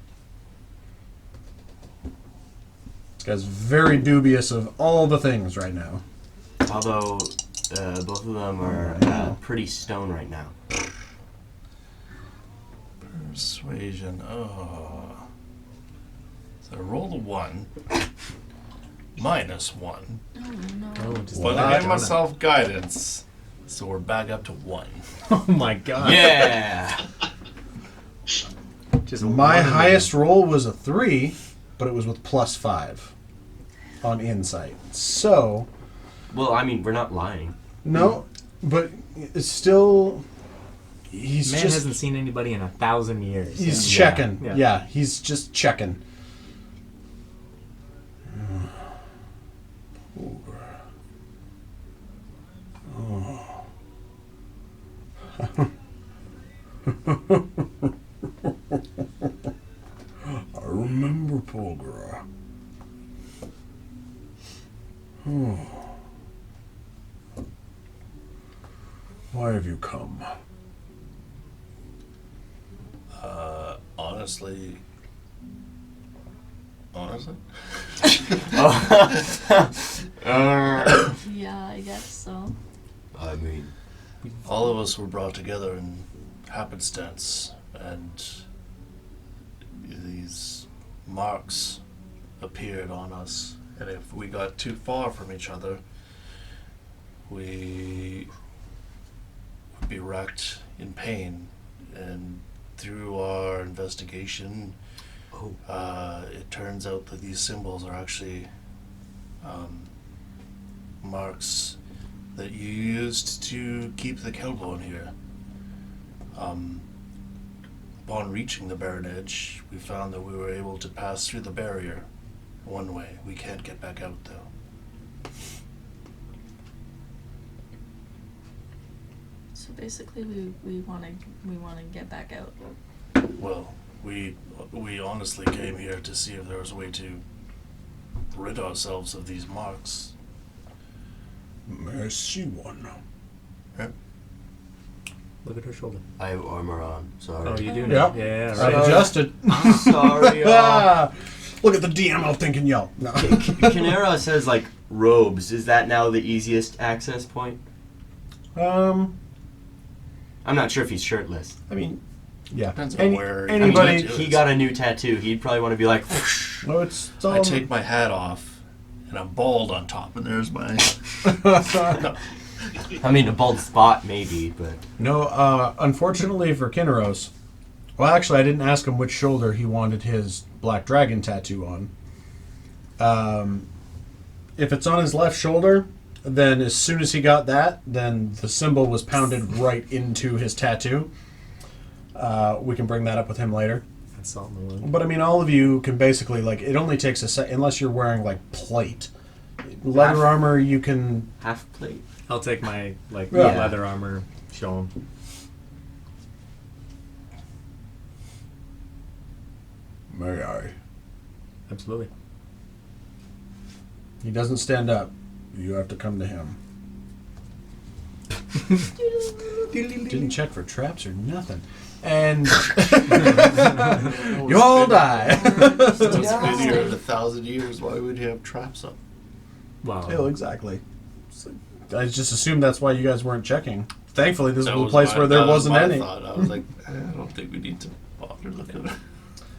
This guy's very dubious of all the things right now. Although both of them are pretty stone right now. Persuasion. Oh. So I rolled a 1. -1. Oh no. Oh, just But like I that gave donut. myself guidance. So we're back up to 1. Oh my god. Yeah. Just My one highest roll was a 3, but it was with +5 on insight. So, Well, I mean, we're not lying. no, but it's still. He's Man just. hasn't seen anybody in 1,000 years. He's Yeah. checking. Yeah. Yeah, he's just checking. I remember Polgra. Why have you come? Honestly. Yeah, I guess so. I mean, All of us were brought together in happenstance, and these marks appeared on us. And if we got too far from each other, we would be wrecked in pain. And through our investigation, it turns out that these symbols are actually marks that you used to keep the Kelbone here. Upon reaching the Berran Edge, we found that we were able to pass through the barrier one way. We can't get back out though. So basically, we want to get back out. Well, we honestly came here to see if there was a way to rid ourselves of these marks. May I see one? Look at her shoulder. I have armor on. Sorry. Oh, you do Yep. now? Yeah, I right. adjusted. Sorry. Look at the DM out thinking yell. No. Canera says like robes. Is that now the easiest access point? Um, I'm not sure if he's shirtless. I mean, yeah. Depends on where you anybody. tattoo. He got a new tattoo. He'd probably want to be like, No, it's all. I take my hat off, and I'm bald on top, and there's my. I mean, a bald spot maybe, but No, unfortunately for Kinneros, well, actually, I didn't ask him which shoulder he wanted his Black Dragon tattoo on. If it's on his left shoulder, then as soon as he got that, then the symbol was pounded right into his tattoo. We can bring that up with him later. That's salt in the wound. But I mean, all of you can basically, like, it only takes a sec, unless you're wearing, like, plate. Leather armor, you can. half plate. I'll take my like Yeah. leather armor, show him. May I? Absolutely. He doesn't stand up. You have to come to him. Didn't check for traps or nothing. And you all die. It's been here in 1,000 years. Why would you have traps up? Wow. Oh, exactly. So, I just assumed that's why you guys weren't checking. Thankfully, this That is a was place my- where there that was wasn't my any. thought. I was like, I don't think we need to bother looking at it.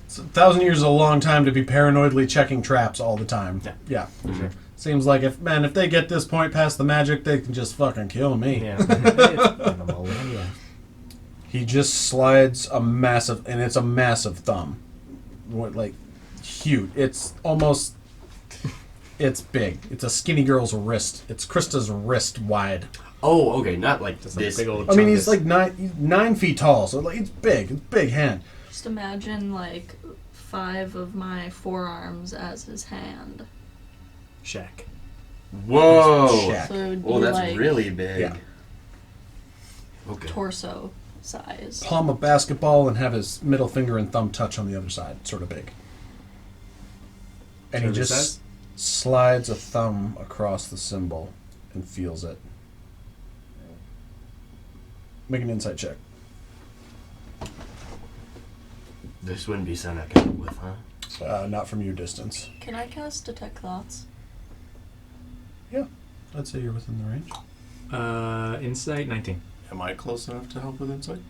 So 1,000 years is a long time to be paranoidly checking traps all the time. Yeah. Yeah. For sure. Seems like if they get this point past the magic, they can just fucking kill me. Yeah. It's been a millennia. He just slides a massive, and it's a massive thumb. What, like, huge. It's almost, it's big. It's a skinny girl's wrist. It's Krista's wrist wide. Oh, okay, not like Just like this. big old I mean, he's chungus. like 9 feet tall, so like it's big. It's a big hand. Just imagine like 5 of my forearms as his hand. Shaq. Whoa. Shaq. So it would be Oh, that's like really big. Yeah. Okay. torso size. Palm of basketball and have his middle finger and thumb touch on the other side, sort of big. And he Shoulder just size? slides a thumb across the symbol and feels it. Make an insight check. This wouldn't be something I can help with, huh? Not from your distance. Can I cast detect thoughts? Yeah, I'd say you're within the range. Insight 19. Am I close enough to help with insight?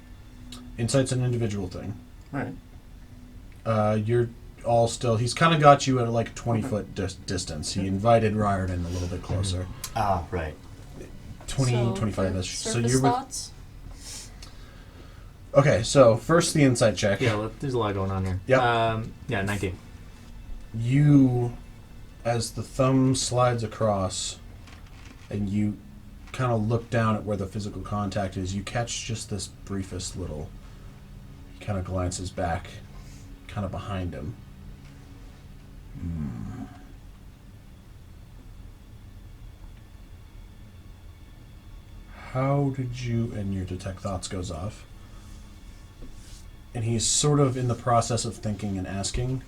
Insight's an individual thing. Right. You're all still. He's kind of got you at like a 20-foot distance. He invited Riordan a little bit closer. Ah, right. 20, So, 25-ish. So surface you're with. thoughts? Okay, so first the insight check. Yeah, well, there's a lot going on here. Yep. Yeah, 19. You, as the thumb slides across, and you kind of look down at where the physical contact is, you catch just this briefest little. He kind of glances back, kind of behind him. How did you, and your detect thoughts goes off, and he's sort of in the process of thinking and asking,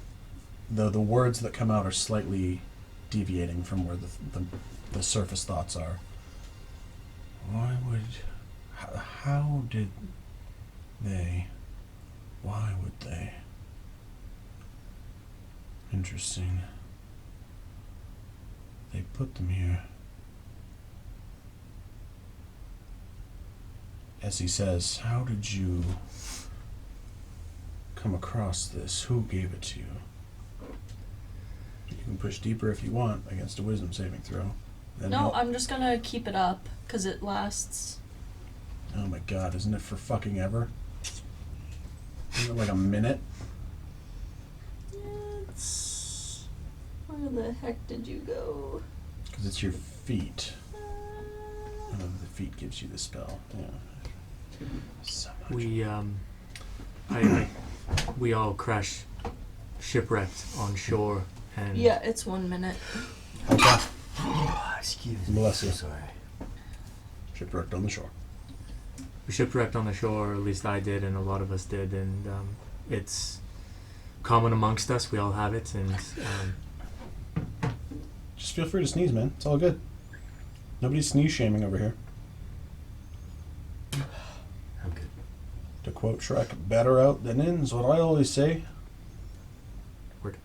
though the words that come out are slightly deviating from where the surface thoughts are. Why would, how did they, why would they? Interesting. They put them here. As he says, how did you come across this? Who gave it to you? You can push deeper if you want against a wisdom saving throw. Then No, he'll- I'm just gonna keep it up because it lasts. Oh my god, isn't it for fucking ever? Isn't it like a minute? It's... Where the heck did you go? Because it's your feet. Oh, the feet gives you the spell. Yeah. So much. We all crash shipwrecked on shore, and Yeah, it's 1 minute. Okay. Excuse me. Bless you. Sorry. Shipwrecked on the shore. we shipwrecked on the shore. Or at least I did, and a lot of us did, and it's common amongst us. We all have it, and Just feel free to sneeze, man. It's all good. Nobody's sneeze shaming over here. I'm good. To quote Shrek, better out than in is what I always say. Word.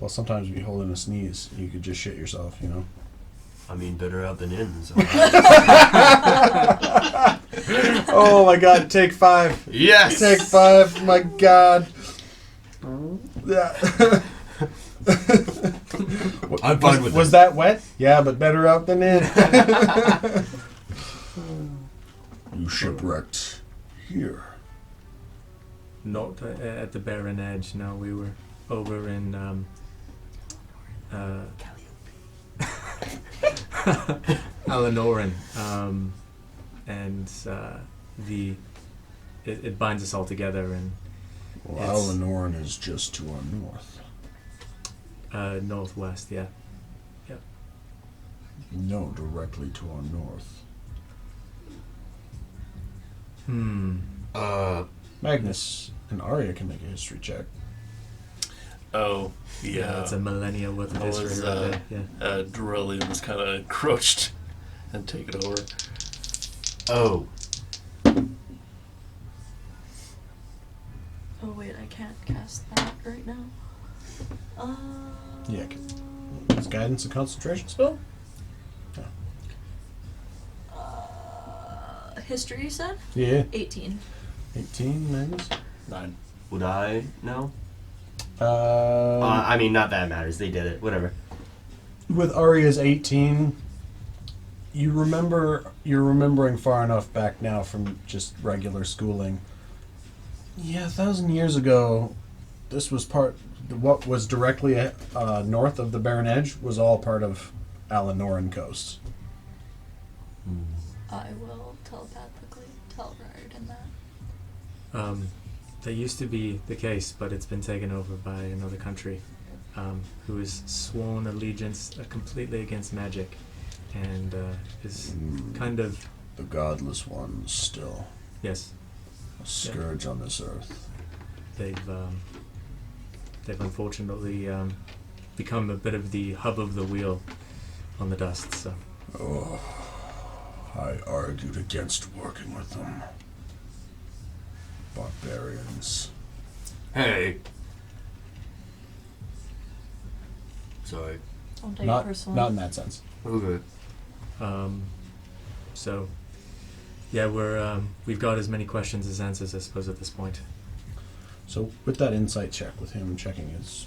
Well, sometimes if you hold in a sneeze, you could just shit yourself, you know? I mean, better out than in. So. Oh my god, take 5. Yes! Take 5, my god. Yeah. I'm fine with Was it. that wet? Yeah, but better out than in. You shipwrecked here. not at the Berran Edge. No, we were over in Alanoran, and it binds us all together, and Well, It's- Alanoran is just to our north. northwest. Yeah. No, directly to our north. Magnus and Arya can make a history check. Oh, yeah. It's a millennia worth of I was, history right there. Yeah. Dorelli was kind of encroached and taken over. Oh. Oh wait, I can't cast that right now. Yeah, is guidance a concentration spell? History, you said? Yeah. 18. 18, Magnus? 9. Would I know? Uh, I mean, not that it matters. They did it. Whatever. with Arya's 18, you're remembering far enough back now from just regular schooling. Yeah, 1,000 years ago, this was what was directly north of the Berran Edge was all part of Alanoran Coast. I will telepathically tell Riordan that. That used to be the case, but it's been taken over by another country, who has sworn allegiance completely against magic, and is kind of The godless ones still yes. a scourge on this earth. They've unfortunately become a bit of the hub of the wheel on the dust. So Oh, I argued against working with them. Barbarians. Hey. Sorry. Don't take it Not personally. in that sense. Okay. so yeah, we've got as many questions as answers, I suppose, at this point. So with that insight check, with him checking his,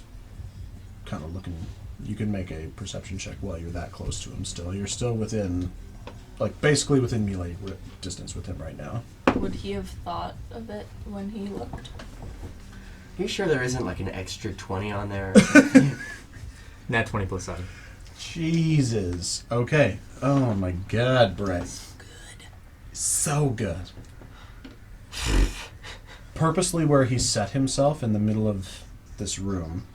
kind of looking, you can make a perception check while you're that close to him still. You're still within, like, basically within melee distance with him right now. Would he have thought of it when he looked? Are you sure there isn't like an extra 20 on there? Nat 20 plus 7. Jesus. Okay. Oh my god, Brett. So good. Purposely where he set himself in the middle of this room,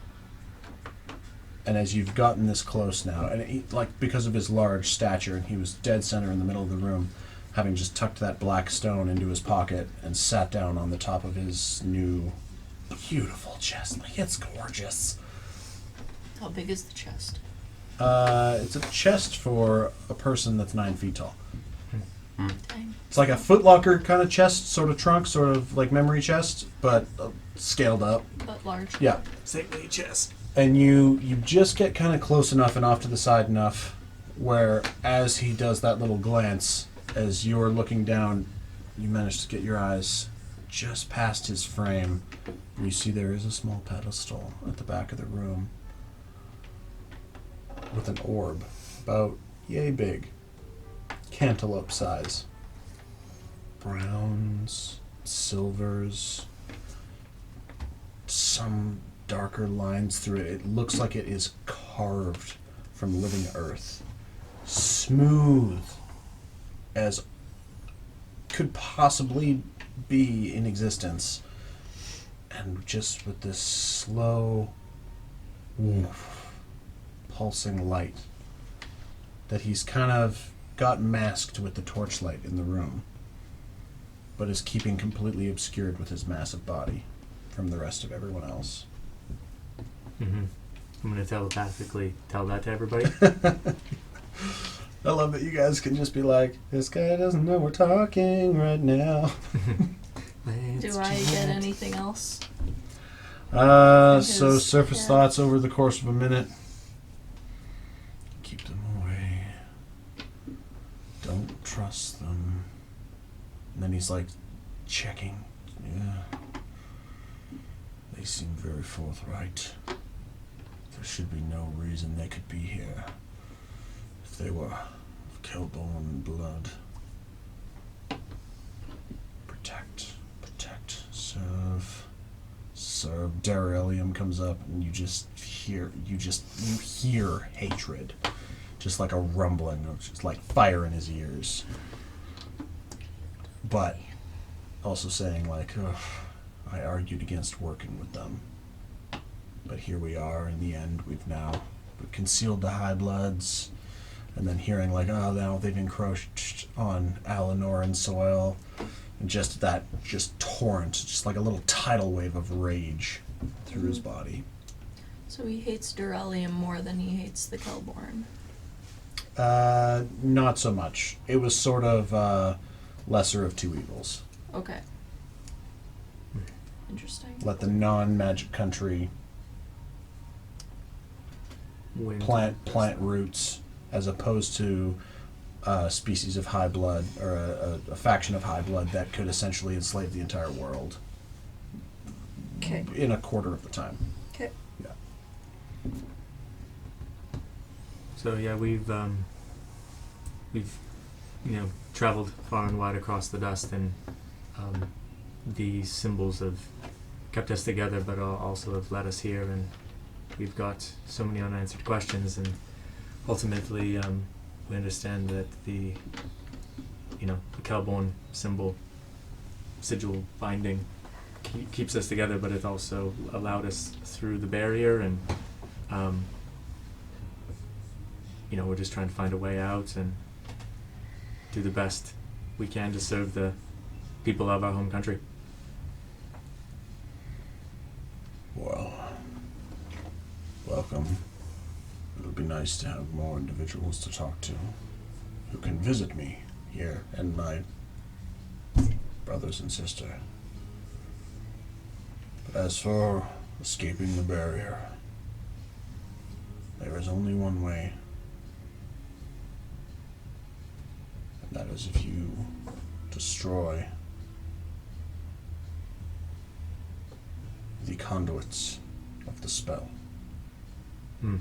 and as you've gotten this close now, and he, like, because of his large stature, and he was dead center in the middle of the room, having just tucked that black stone into his pocket and sat down on the top of his new beautiful chest. Like, it's gorgeous. How big is the chest? It's a chest for a person that's 9 feet tall. Dang. It's like a footlocker kind of chest, sort of trunk, sort of like memory chest, but scaled up. But large. Yeah. Saintly chest. And you just get kind of close enough and off to the side enough where, as he does that little glance, as you're looking down, you manage to get your eyes just past his frame. And you see there is a small pedestal at the back of the room with an orb about yay big, cantaloupe size. Browns, silvers, some darker lines through it. It looks like it is carved from living earth. Smooth as could possibly be in existence. And just with this slow, pulsing light that he's kind of got masked with the torchlight in the room, but is keeping completely obscured with his massive body from the rest of everyone else. Mm-hmm. I'm going to telepathically tell that to everybody. I love that you guys can just be like, this guy doesn't know we're talking right now. Do I get anything else? So His surface head. thoughts over the course of a minute. Keep them away. Don't trust them. And then he's like, checking. Yeah. They seem very forthright. There should be no reason they could be here if they were of Kelborn blood. Protect, serve. Darelium comes up, and you hear hatred, just like a rumbling, of just like fire in his ears. But also saying like, ugh, I argued against working with them, but here we are. In the end, we've concealed the High Bloods, and then hearing like, oh, now they've encroached on Alanoran soil. And just that torrent, just like a little tidal wave of rage through his body. So he hates Durelium more than he hates the Kelborn. Not so much. It was sort of lesser of two evils. Okay. Interesting. Let the non-magic country Wind. plant roots, as opposed to a species of high blood, or a faction of high blood that could essentially enslave the entire world. Okay. In a quarter of the time. Okay. Yeah. So yeah, we've traveled far and wide across the dust, and these symbols have kept us together, but also have led us here, and we've got so many unanswered questions, and ultimately we understand that the Kelborn symbol, sigil binding, keeps us together, but it also allowed us through the barrier, and we're just trying to find a way out and do the best we can to serve the people of our home country. Well, welcome. It'll be nice to have more individuals to talk to who can visit me here and my brothers and sister. But as for escaping the barrier, there is only one way. And that is if you the conduits of the spell. Hmm.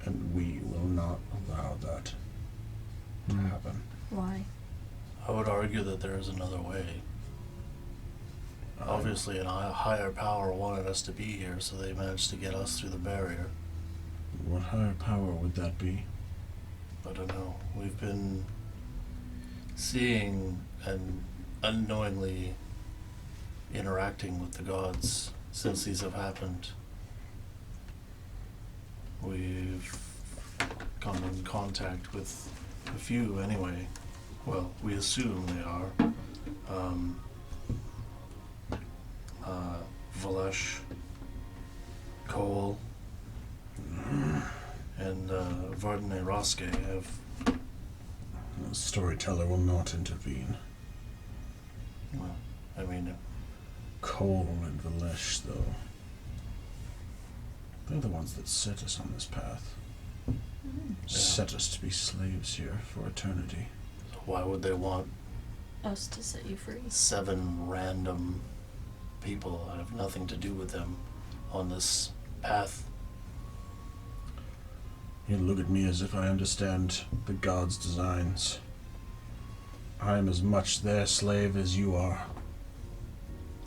And we will not allow that to happen. Why? I would argue that there is another way. Obviously, a higher power wanted us to be here, so they managed to get us through the barrier. What higher power would that be? I don't know. We've been seeing and unknowingly interacting with the gods since these have happened. We've come in contact with a few anyway. Well, we assume they are. Valesh, Cole, and Vardane Roske have. The storyteller will not intervene. Well, I mean, Cole and Valesh, though. They're the ones that set us on this path. Set us to be slaves here for eternity. why would they want Us to set you free. 7 random people that have nothing to do with them on this path? You look at me as if I understand the gods' designs. I am as much their slave as you are.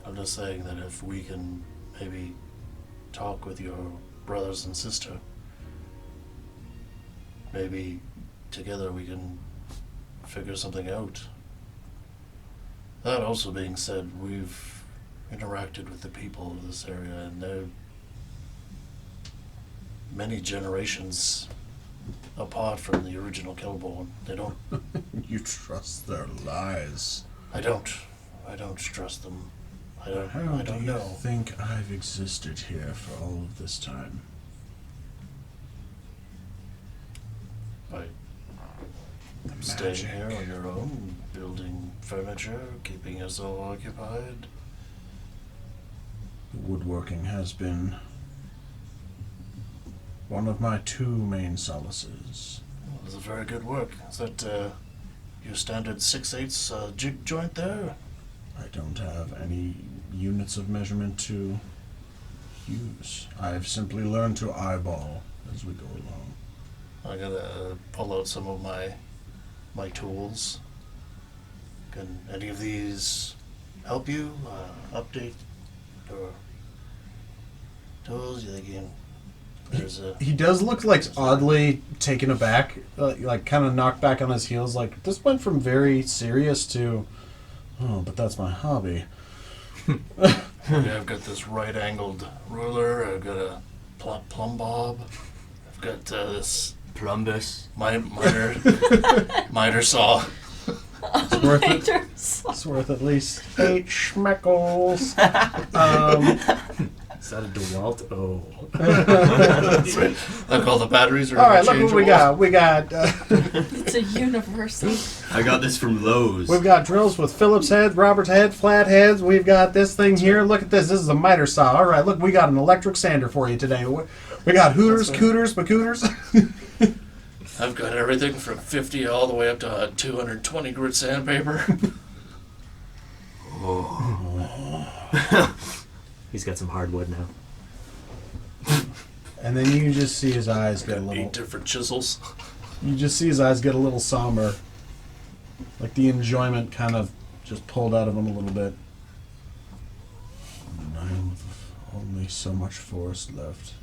I'm just saying that if we can maybe talk with your brothers and sister, maybe together we can figure something out. That also being said, we've interacted with the people of this area, and they're many generations apart from the original Killborn. They don't. You trust their lies. I don't trust them. I don't you know. think I've existed here for all of this time? By The staying magic. here on your own, building furniture, keeping yourself occupied. The woodworking has been one of my 2 main solaces. Well, it was a very good work. Is that your standard 6/8 jig joint there? I don't have any units of measurement to use. I've simply learned to eyeball as we go along. I gotta pull out some of my tools. Can any of these help you update your tools? You think there's a He does look like oddly taken aback, like kind of knocked back on his heels. Like this went from very serious to, oh, but that's my hobby. Yeah, I've got this right-angled ruler. I've got a plumb bob. I've got this Plumbus. miter saw. It's worth it. Haters. It's worth at least 8 schmeckles. Is that a DeWalt? Oh. Like all the batteries are All right, look what we interchangeable. got. We got It's a universal. I got this from Lowe's. we've got drills with Phillips heads, Robert's head, flat heads. We've got this thing here. Look at this. This is a miter saw. All right, look, we got an electric sander for you today. We got hooters, cooters, macooters. I've got everything from 50 all the way up to 220 grit sandpaper. He's got some hardwood now. And then you just see his eyes get a Got little. 8 different chisels. You just see his eyes get a little somber. Like the enjoyment kind of just pulled out of him a little bit. And I have only so much forest left.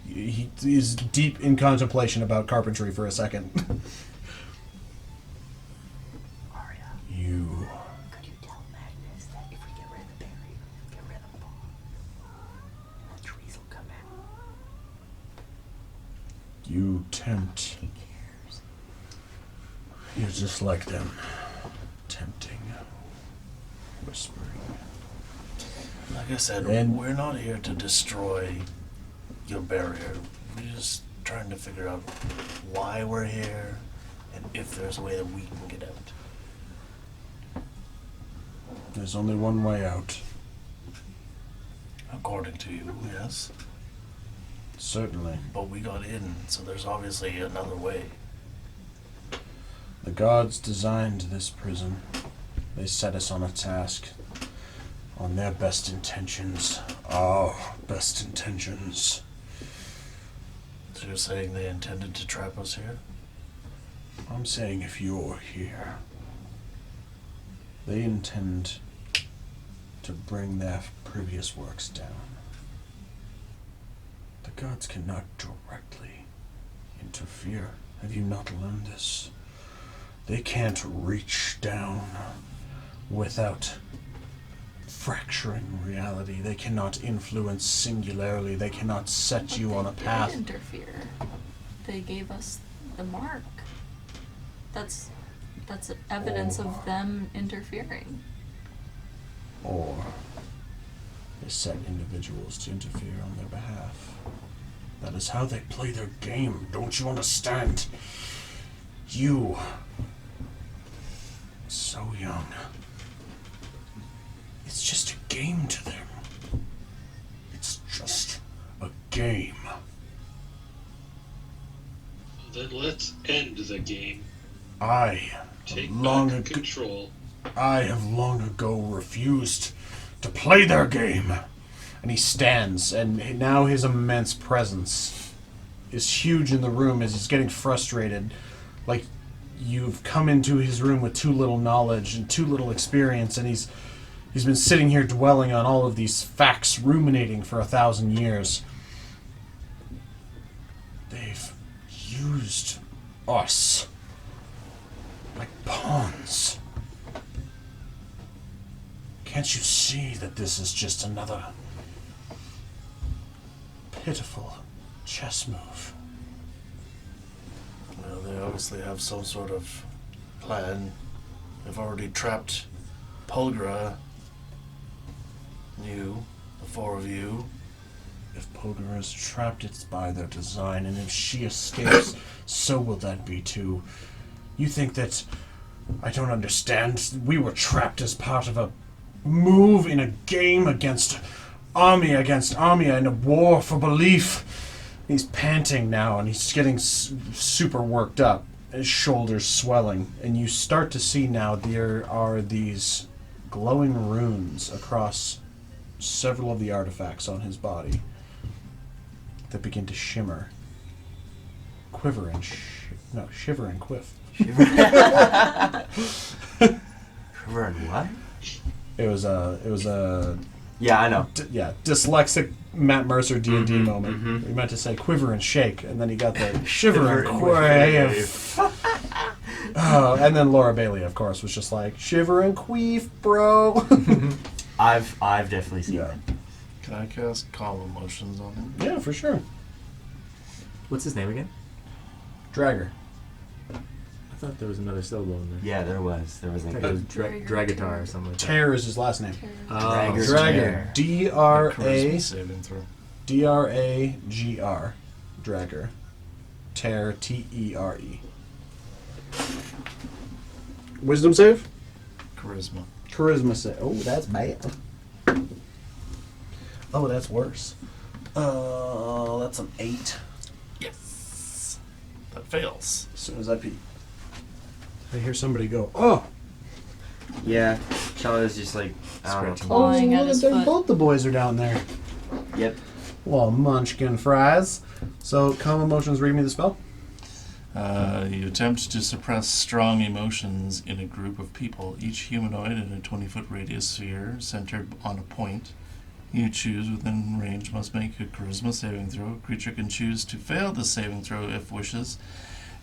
He is deep in contemplation about carpentry for a second. Arya, You. could you tell Magnus that if we get rid of the barrier, get rid of the ball, and the trees will come out? You tempt. He cares. You're just like them. Tempting. Whispering. Like I said, And- we're not here to destroy your barrier. We're just trying to figure out why we're here and if there's a way that we can get out. There's only one way out. According to you, yes. Certainly. But we got in, so there's obviously another way. The gods designed this prison. They set us on a task. On their best intentions. Our best intentions. So you're saying they intended to trap us here? I'm saying if you're here, they intend to bring their previous works down. The gods cannot directly interfere. Have you not learned this? They can't reach down without fracturing reality. They cannot influence singularly. They cannot set you on a path. They did interfere. They gave us the mark. That's evidence of them interfering. Or they set individuals to interfere on their behalf. That is how they play their game. Don't you understand? You, so young. It's just a game to them. It's just a game. Then let's end the game. I Take have long back ago, control. I have long ago refused to play their game. And he stands, and now his immense presence is huge in the room as he's getting frustrated. Like you've come into his room with too little knowledge and too little experience, and he's been sitting here dwelling on all of these facts, ruminating for 1,000 years. They've used us like pawns. Can't you see that this is just another pitiful chess move? Well, they obviously have some sort of plan. They've already trapped Pulgra, you, the four of you. If Pulgar is trapped, it's by their design, and if she escapes, so will that be too. You think that I don't understand? We were trapped as part of a move in a game against army in a war for belief. He's panting now, and he's getting super worked up, his shoulders swelling, and you start to see now there are these glowing runes across several of the artifacts on his body that begin to shimmer, quiver and shiver and quiff. Shiver and what? It was a Yeah, I know. dyslexic Matt Mercer D&D moment. He meant to say quiver and shake, and then he got the shiver and queef. And then Laura Bailey, of course, was just like shiver and queef, bro. I've definitely seen that. Can I cast Calm Emotions on him? Yeah, for sure. What's his name again? Dragger. I thought there was another syllable in there. Yeah, there was. There was I like thought it was Dragger. Dragatar or something like that. Tear is his last name. Oh, Dragger. Dragger. Charisma saving throw. Dragr. Dragger. Tear. Tere. Wisdom save? Charisma. Charisma save. Oh, that's bad. Oh, that's worse. That's an 8. Yes. That fails. As soon as I peek, I hear somebody go, oh! Yeah, Shauna's just like, I don't know. Scratching. Clawing at his foot. Both the boys are down there. Yep. Well, munchkin fries. So, calm emotions, read me the spell. You attempt to suppress strong emotions in a group of people, each humanoid in a 20-foot radius sphere centered on a point. You choose within range must make a charisma saving throw. A creature can choose to fail the saving throw if wishes.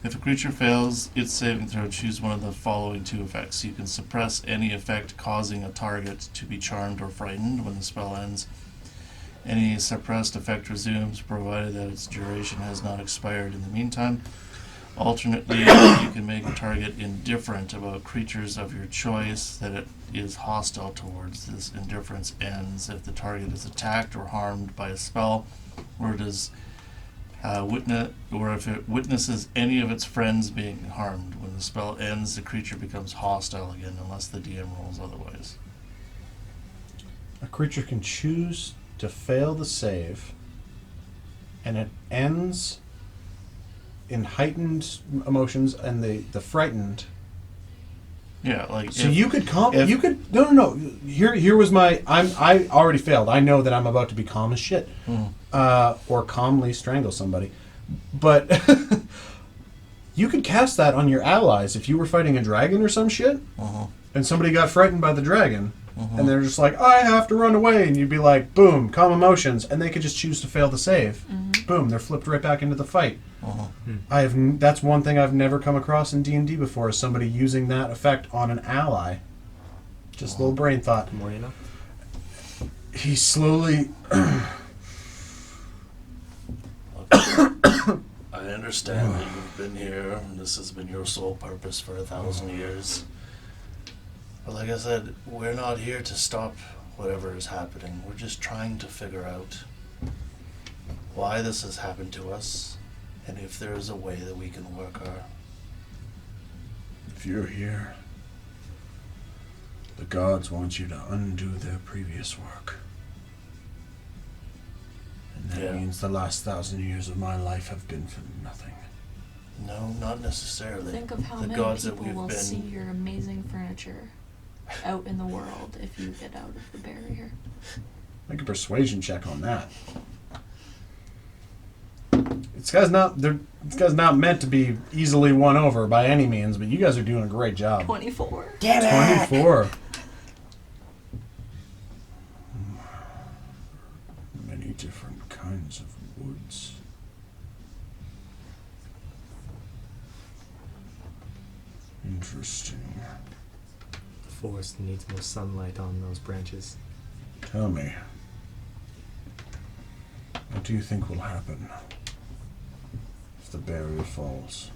If a creature fails its saving throw, choose one of the following 2 effects. You can suppress any effect causing a target to be charmed or frightened when the spell ends. Any suppressed effect resumes, provided that its duration has not expired in the meantime. Alternately, you can make a target indifferent about creatures of your choice that it is hostile towards. This indifference ends if the target is attacked or harmed by a spell, or it is or if it witnesses any of its friends being harmed. When the spell ends, the creature becomes hostile again, unless the DM rolls otherwise. A creature can choose to fail the save, and it ends in heightened emotions and the frightened. Yeah, like So if- you could calm. if- You could no. Here was my. I already failed. I know that I'm about to be calm as shit, or calmly strangle somebody, but you could cast that on your allies if you were fighting a dragon or some shit, and somebody got frightened by the dragon, and they're just like, I have to run away, and you'd be like, boom, calm emotions, and they could just choose to fail the save. Boom, they're flipped right back into the fight. That's one thing I've never come across in D&D before, is somebody using that effect on an ally. Just a little brain thought. The more you know. He slowly... I understand that you've been here and this has been your sole purpose for 1,000 years. But like I said, we're not here to stop whatever is happening. We're just trying to figure out why this has happened to us and if there is a way that we can work our... If you're here, the gods want you to undo their previous work. And that Yeah. means the last 1,000 years of my life have been for nothing. No, not necessarily. Think of how the many gods that people we've will been... see your amazing furniture out in the world if you get out of the barrier. Make a persuasion check on that. This guy's not meant to be easily won over by any means, but you guys are doing a great job. 24. Damn it! 24. Many different kinds of woods. Interesting. The forest needs more sunlight on those branches. Tell me, what do you think will happen if the barrier falls?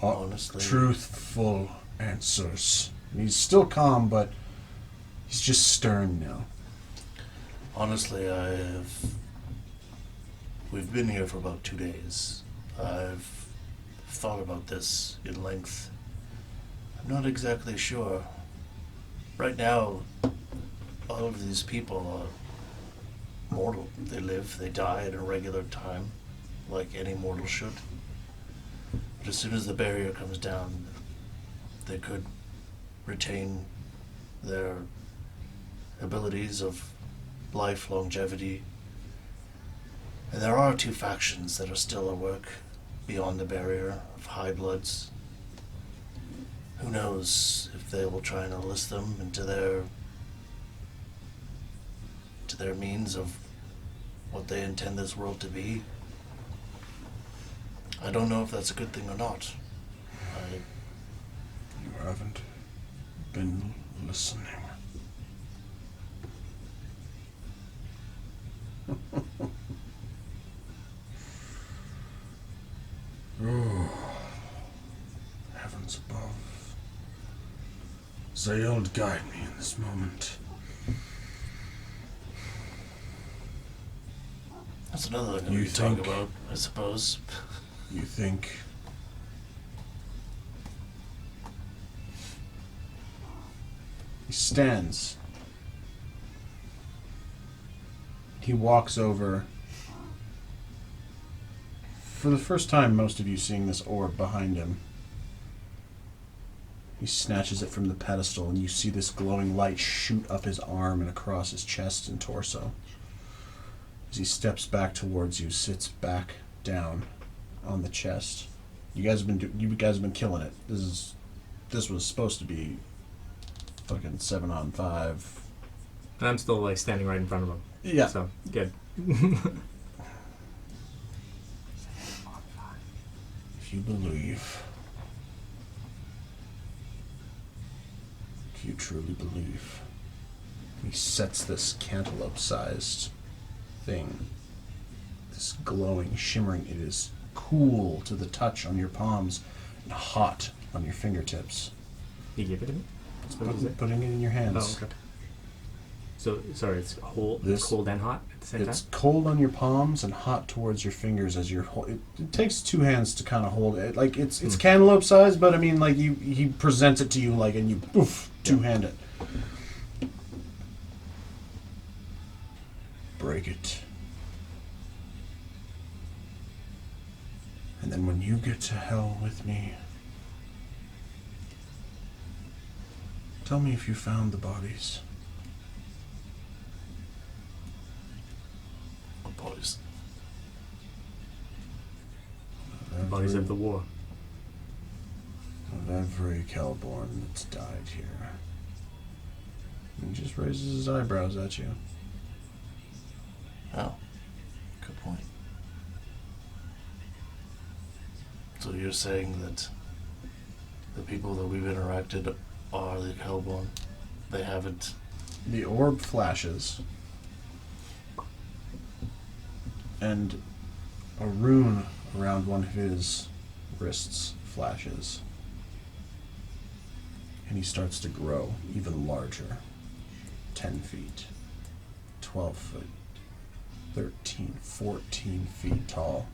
Honestly... Truthful answers. He's still calm, but he's just stern now. Honestly, we've been here for about 2 days. I've thought about this in length. I'm not exactly sure. Right now, all of these people are mortal. They live, they die at a regular time, like any mortal should. But as soon as the barrier comes down, they could retain their abilities of life, longevity. And there are 2 factions that are still at work beyond the barrier of High Bloods. Who knows if they will try and enlist them into their means of what they intend this world to be. I don't know if that's a good thing or not. You haven't been listening. Oh, heavens above. Zael, guide me in this moment. That's another thing You we can talk think- about, I suppose. You think he stands. He walks over. For the first time, most of you seeing this orb behind him. He snatches it from the pedestal, and you see this glowing light shoot up his arm and across his chest and torso. As he steps back towards you, sits back down on the chest. You guys have been killing it. This was supposed to be fucking 7-on-5. And I'm still like standing right in front of him. Yeah. So good. If you believe, if you truly believe, he sets this cantaloupe-sized thing, this glowing, shimmering, it is cool to the touch on your palms and hot on your fingertips. You give it to me? That's what you say? Putting it in your hands. Oh, okay. So sorry, it's This- cold and hot at the same It's time. cold on your palms and hot towards your fingers as you're it takes 2 hands to kind of hold it. Like it's cantaloupe size, but I mean like he presents it to you like and you poof, 2-hand it. Break it. And then when you get to hell with me, tell me if you found the bodies. What boys? Bodies of the war. Of every Kelborn that's died here. He just raises his eyebrows at you. Oh, good point. So you're saying that the people that we've interacted are the Hellborn? They haven't... The orb flashes, and a rune around one of his wrists flashes. And he starts to grow even larger. 10 feet, 12 foot, 13, 14 feet tall.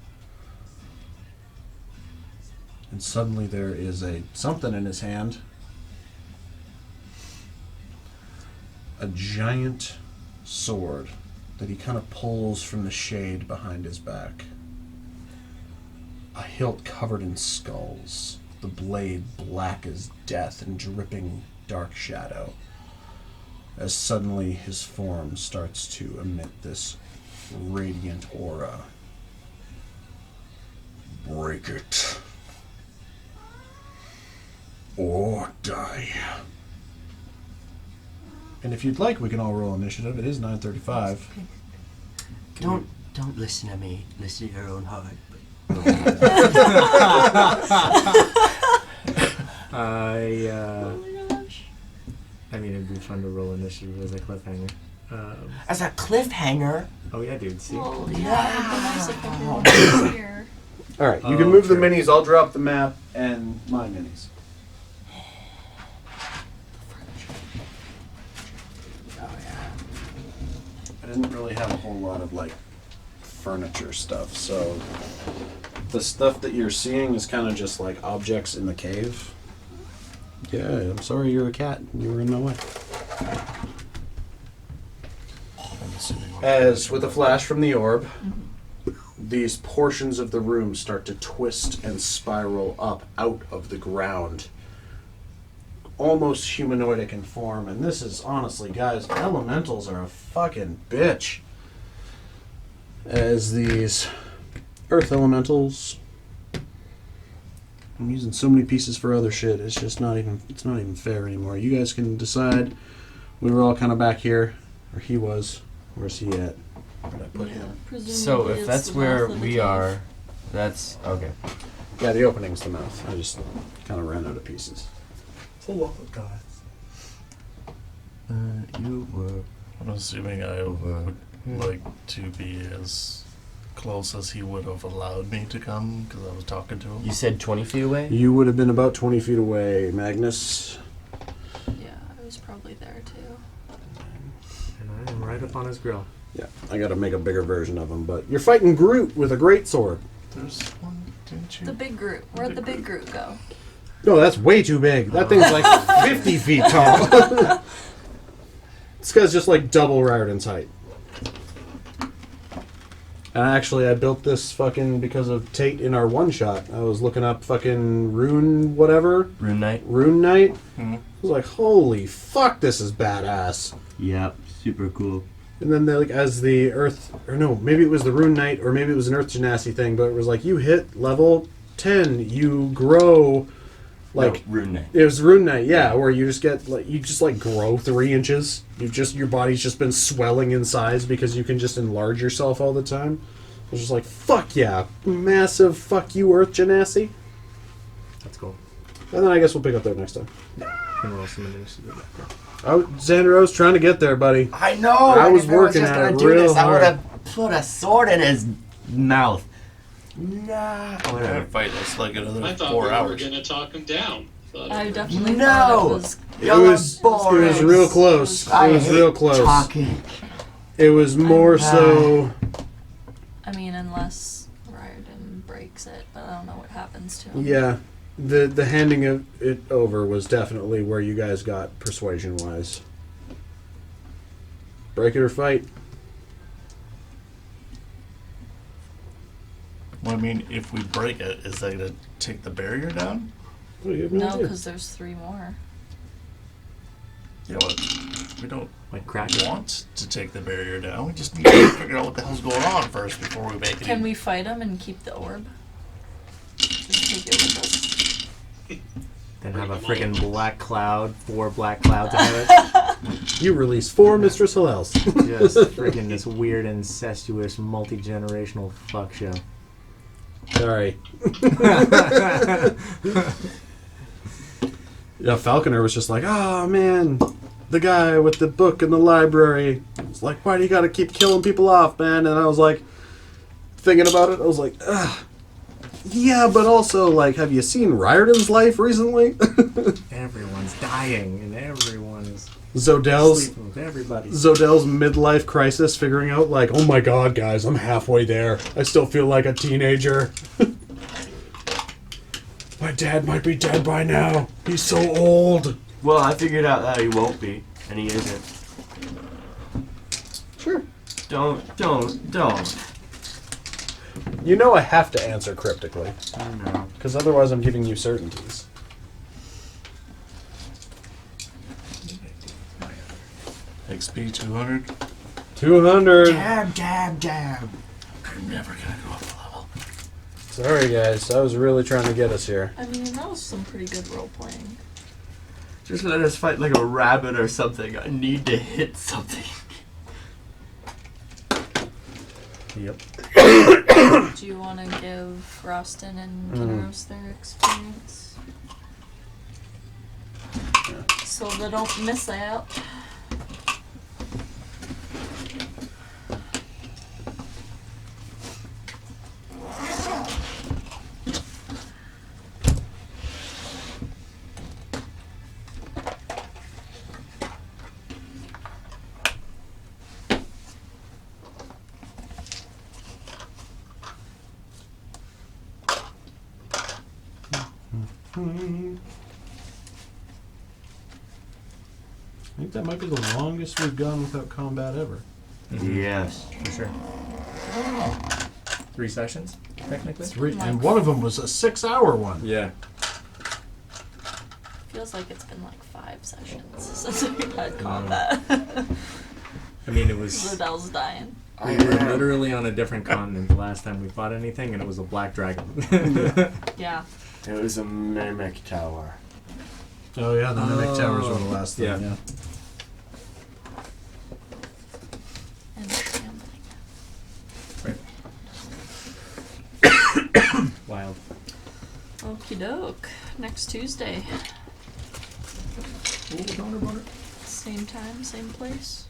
And suddenly there is something in his hand. A giant sword that he kind of pulls from the shade behind his back. A hilt covered in skulls, the blade black as death and dripping dark shadow. As suddenly his form starts to emit this radiant aura. Break it. Or die. And if you'd like, we can all roll initiative. It is 9:35. Don't listen to me. Listen to your own heart. Oh my gosh. I mean, it'd be fun to roll initiative as a cliffhanger. As a cliffhanger. Oh yeah, dude. See. Well, yeah, it'd be nice if everyone was here. All right, you Oh, can move the okay. minis. I'll drop the map and my minis. Oh yeah. I didn't really have a whole lot of furniture stuff, so the stuff that you're seeing is kind of just like objects in the cave. Yeah, I'm sorry you're a cat. You were in my way. I'm assuming As with a flash from the orb, these portions of the room start to twist and spiral up out of the ground. Almost humanoidic in form, and this is honestly, guys, elementals are a fucking bitch. As these earth elementals, I'm using so many pieces for other shit, it's just not even fair anymore. You guys can decide. We were all kind of back here, or he was. Where's he at? Where'd I put him? Presumably So if it's that's the where mouth of the we cave. are, that's okay. Yeah, the opening's the mouth. I just kind of ran out of pieces. It's a lot of guys. You were I'm assuming I over. would like to be as close as he would have allowed me to come, because I was talking to him. You said 20 feet away? You would have been about 20 feet away, Magnus. Yeah, I was probably there too. And I am right up on his grill. Yeah, I gotta make a bigger version of him, but you're fighting Groot with a great sword. There's one, didn't you? The big Groot. Where'd the big Groot go? No, that's way too big. That thing's like 50 feet tall. This guy's just like double Riordan's height. Actually, I built this fucking because of Tate in our one shot. I was looking up fucking Rune whatever. Rune Knight? Rune Knight. Mhm. I was like, holy fuck, this is badass. Yep, super cool. And then they, as the Earth, or no, maybe it was the Rune Knight, or maybe it was an Earth Genasi thing, but it was like, you hit level 10, you grow, No, Rune Knight. it was Rune Knight, yeah, where you just get, you just grow 3 inches. Your body's just been swelling in size because you can just enlarge yourself all the time. I was just like, fuck yeah, massive fuck you, Earth Genasi. That's cool. And then I guess we'll pick up there next time. You can roll some initiative back there. Xander, I was trying to get there, buddy. I know! I was if working just at gonna it do real this, I hard. would have put a sword in his mouth. Nah. We're Whatever. gonna fight us like another I thought 4 we were hours. gonna talk him down. Thought I it- definitely No! thought it was. It Y'all are was boring. real close. I It was hate real close. talking. It was more so. I mean, unless Riordan breaks it, but I don't know what happens to him. Yeah, the handing of it over was definitely where you guys got persuasion wise. Break it or fight. When I mean, if we break it, is that going to take the barrier down? Oh, you have No, idea. because there's 3 more. Yeah, well, we don't Like crack it. want to take the barrier down. We just need to figure out what the hell's going on first before we make it. Can we fight him and keep the orb? Just take it with us. Then have a freaking black cloud, 4 black clouds ahead of You release 4 Mistress Hillels. it. Just freaking this weird, incestuous, multi-generational fuck show. Sorry. Yeah, Falconer was just like, oh man, the guy with the book in the library. It's like, why do you gotta keep killing people off, man? And I was like, thinking about it, I was like, ugh. Yeah, but also, like, have you seen Riordan's life recently? Everyone's dying, and everyone is Zodell's sleeping with everybody. midlife crisis, figuring out, like, oh my god, guys, I'm halfway there. I still feel like a teenager. My dad might be dead by now. He's so old. Well, I figured out that he won't be, and he isn't. Sure. Don't. You know I have to answer cryptically, I know. because otherwise I'm giving you certainties. XP 200? 200. Jab. I'm never going to go up a level. Sorry, guys. I was really trying to get us here. I mean, that was some pretty good role playing. Just let us fight like a rabbit or something. I need to hit something. Yep. Do you want to give Rostin and Kinros their experience? So they don't miss out. I think that might be the longest we've gone without combat ever. Yes. For sure. 3 sessions, technically? 3, and one of them was a 6-hour one. Yeah. Feels like it's been like 5 sessions since we had combat. I mean, it was... Zodell's dying. We were literally on a different continent the last time we fought anything, and it was a black dragon. Yeah. It was a mimic tower. Oh yeah, the Mimic Towers were the last thing. Yeah. Yeah. And shambling. Wild. Okie doke. Next Tuesday. Same time, same place.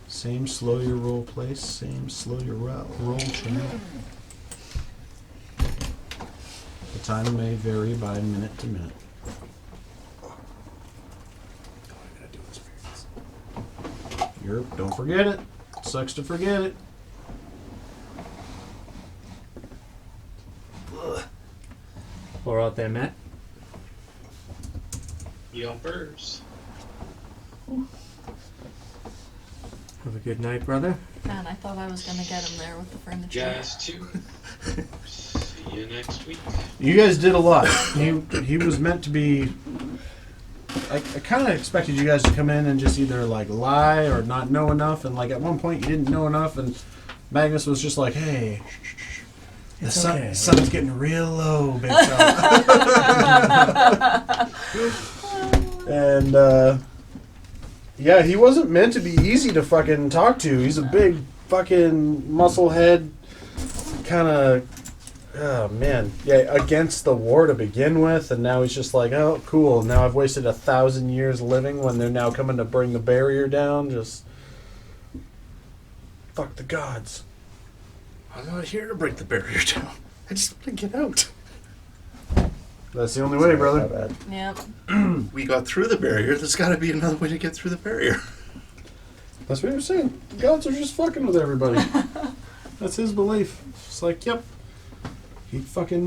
Same slow your roll place, same slow your roll channel. The time may vary by minute to minute. Don't forget it. Sucks to forget it. Or out there, Matt. Yumpers. Have a good night, brother. Man, I thought I was gonna get him there with the furniture. Jazz too. See you next week. You guys did a lot. He was meant to be. I kind of expected you guys to come in and just either like lie or not know enough, and like at one point you didn't know enough, and Magnus was just like, "Hey, the It's okay. sun's getting real low, big fella." And yeah, he wasn't meant to be easy to fucking talk to. He's a big fucking muscle head, kind of. Oh man, yeah, against the war to begin with, and now he's just like, oh, cool. Now I've wasted 1,000 years living when they're now coming to bring the barrier down. Just fuck the gods. I'm not here to break the barrier down. I just want to get out. That's the only way, brother. Yep. We got through the barrier. There's got to be another way to get through the barrier. That's what he was saying. The gods are just fucking with everybody. That's his belief. It's like, yep. They'd fucking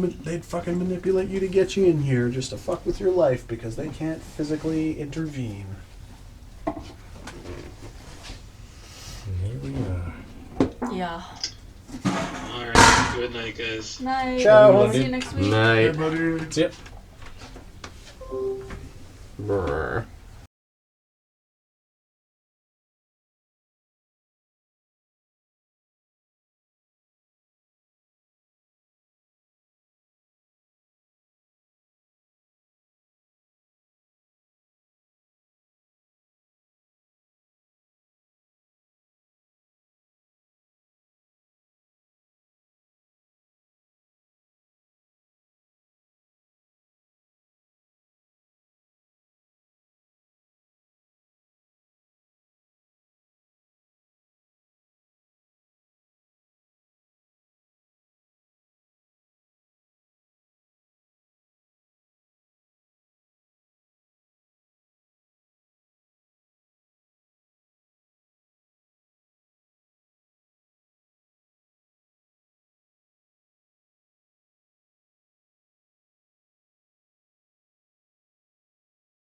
manipulate you to get you in here just to fuck with your life because they can't physically intervene. And here we are. Yeah. Alright, Good night, guys. Night. Ciao. See you next week. Night. See ya. Brr.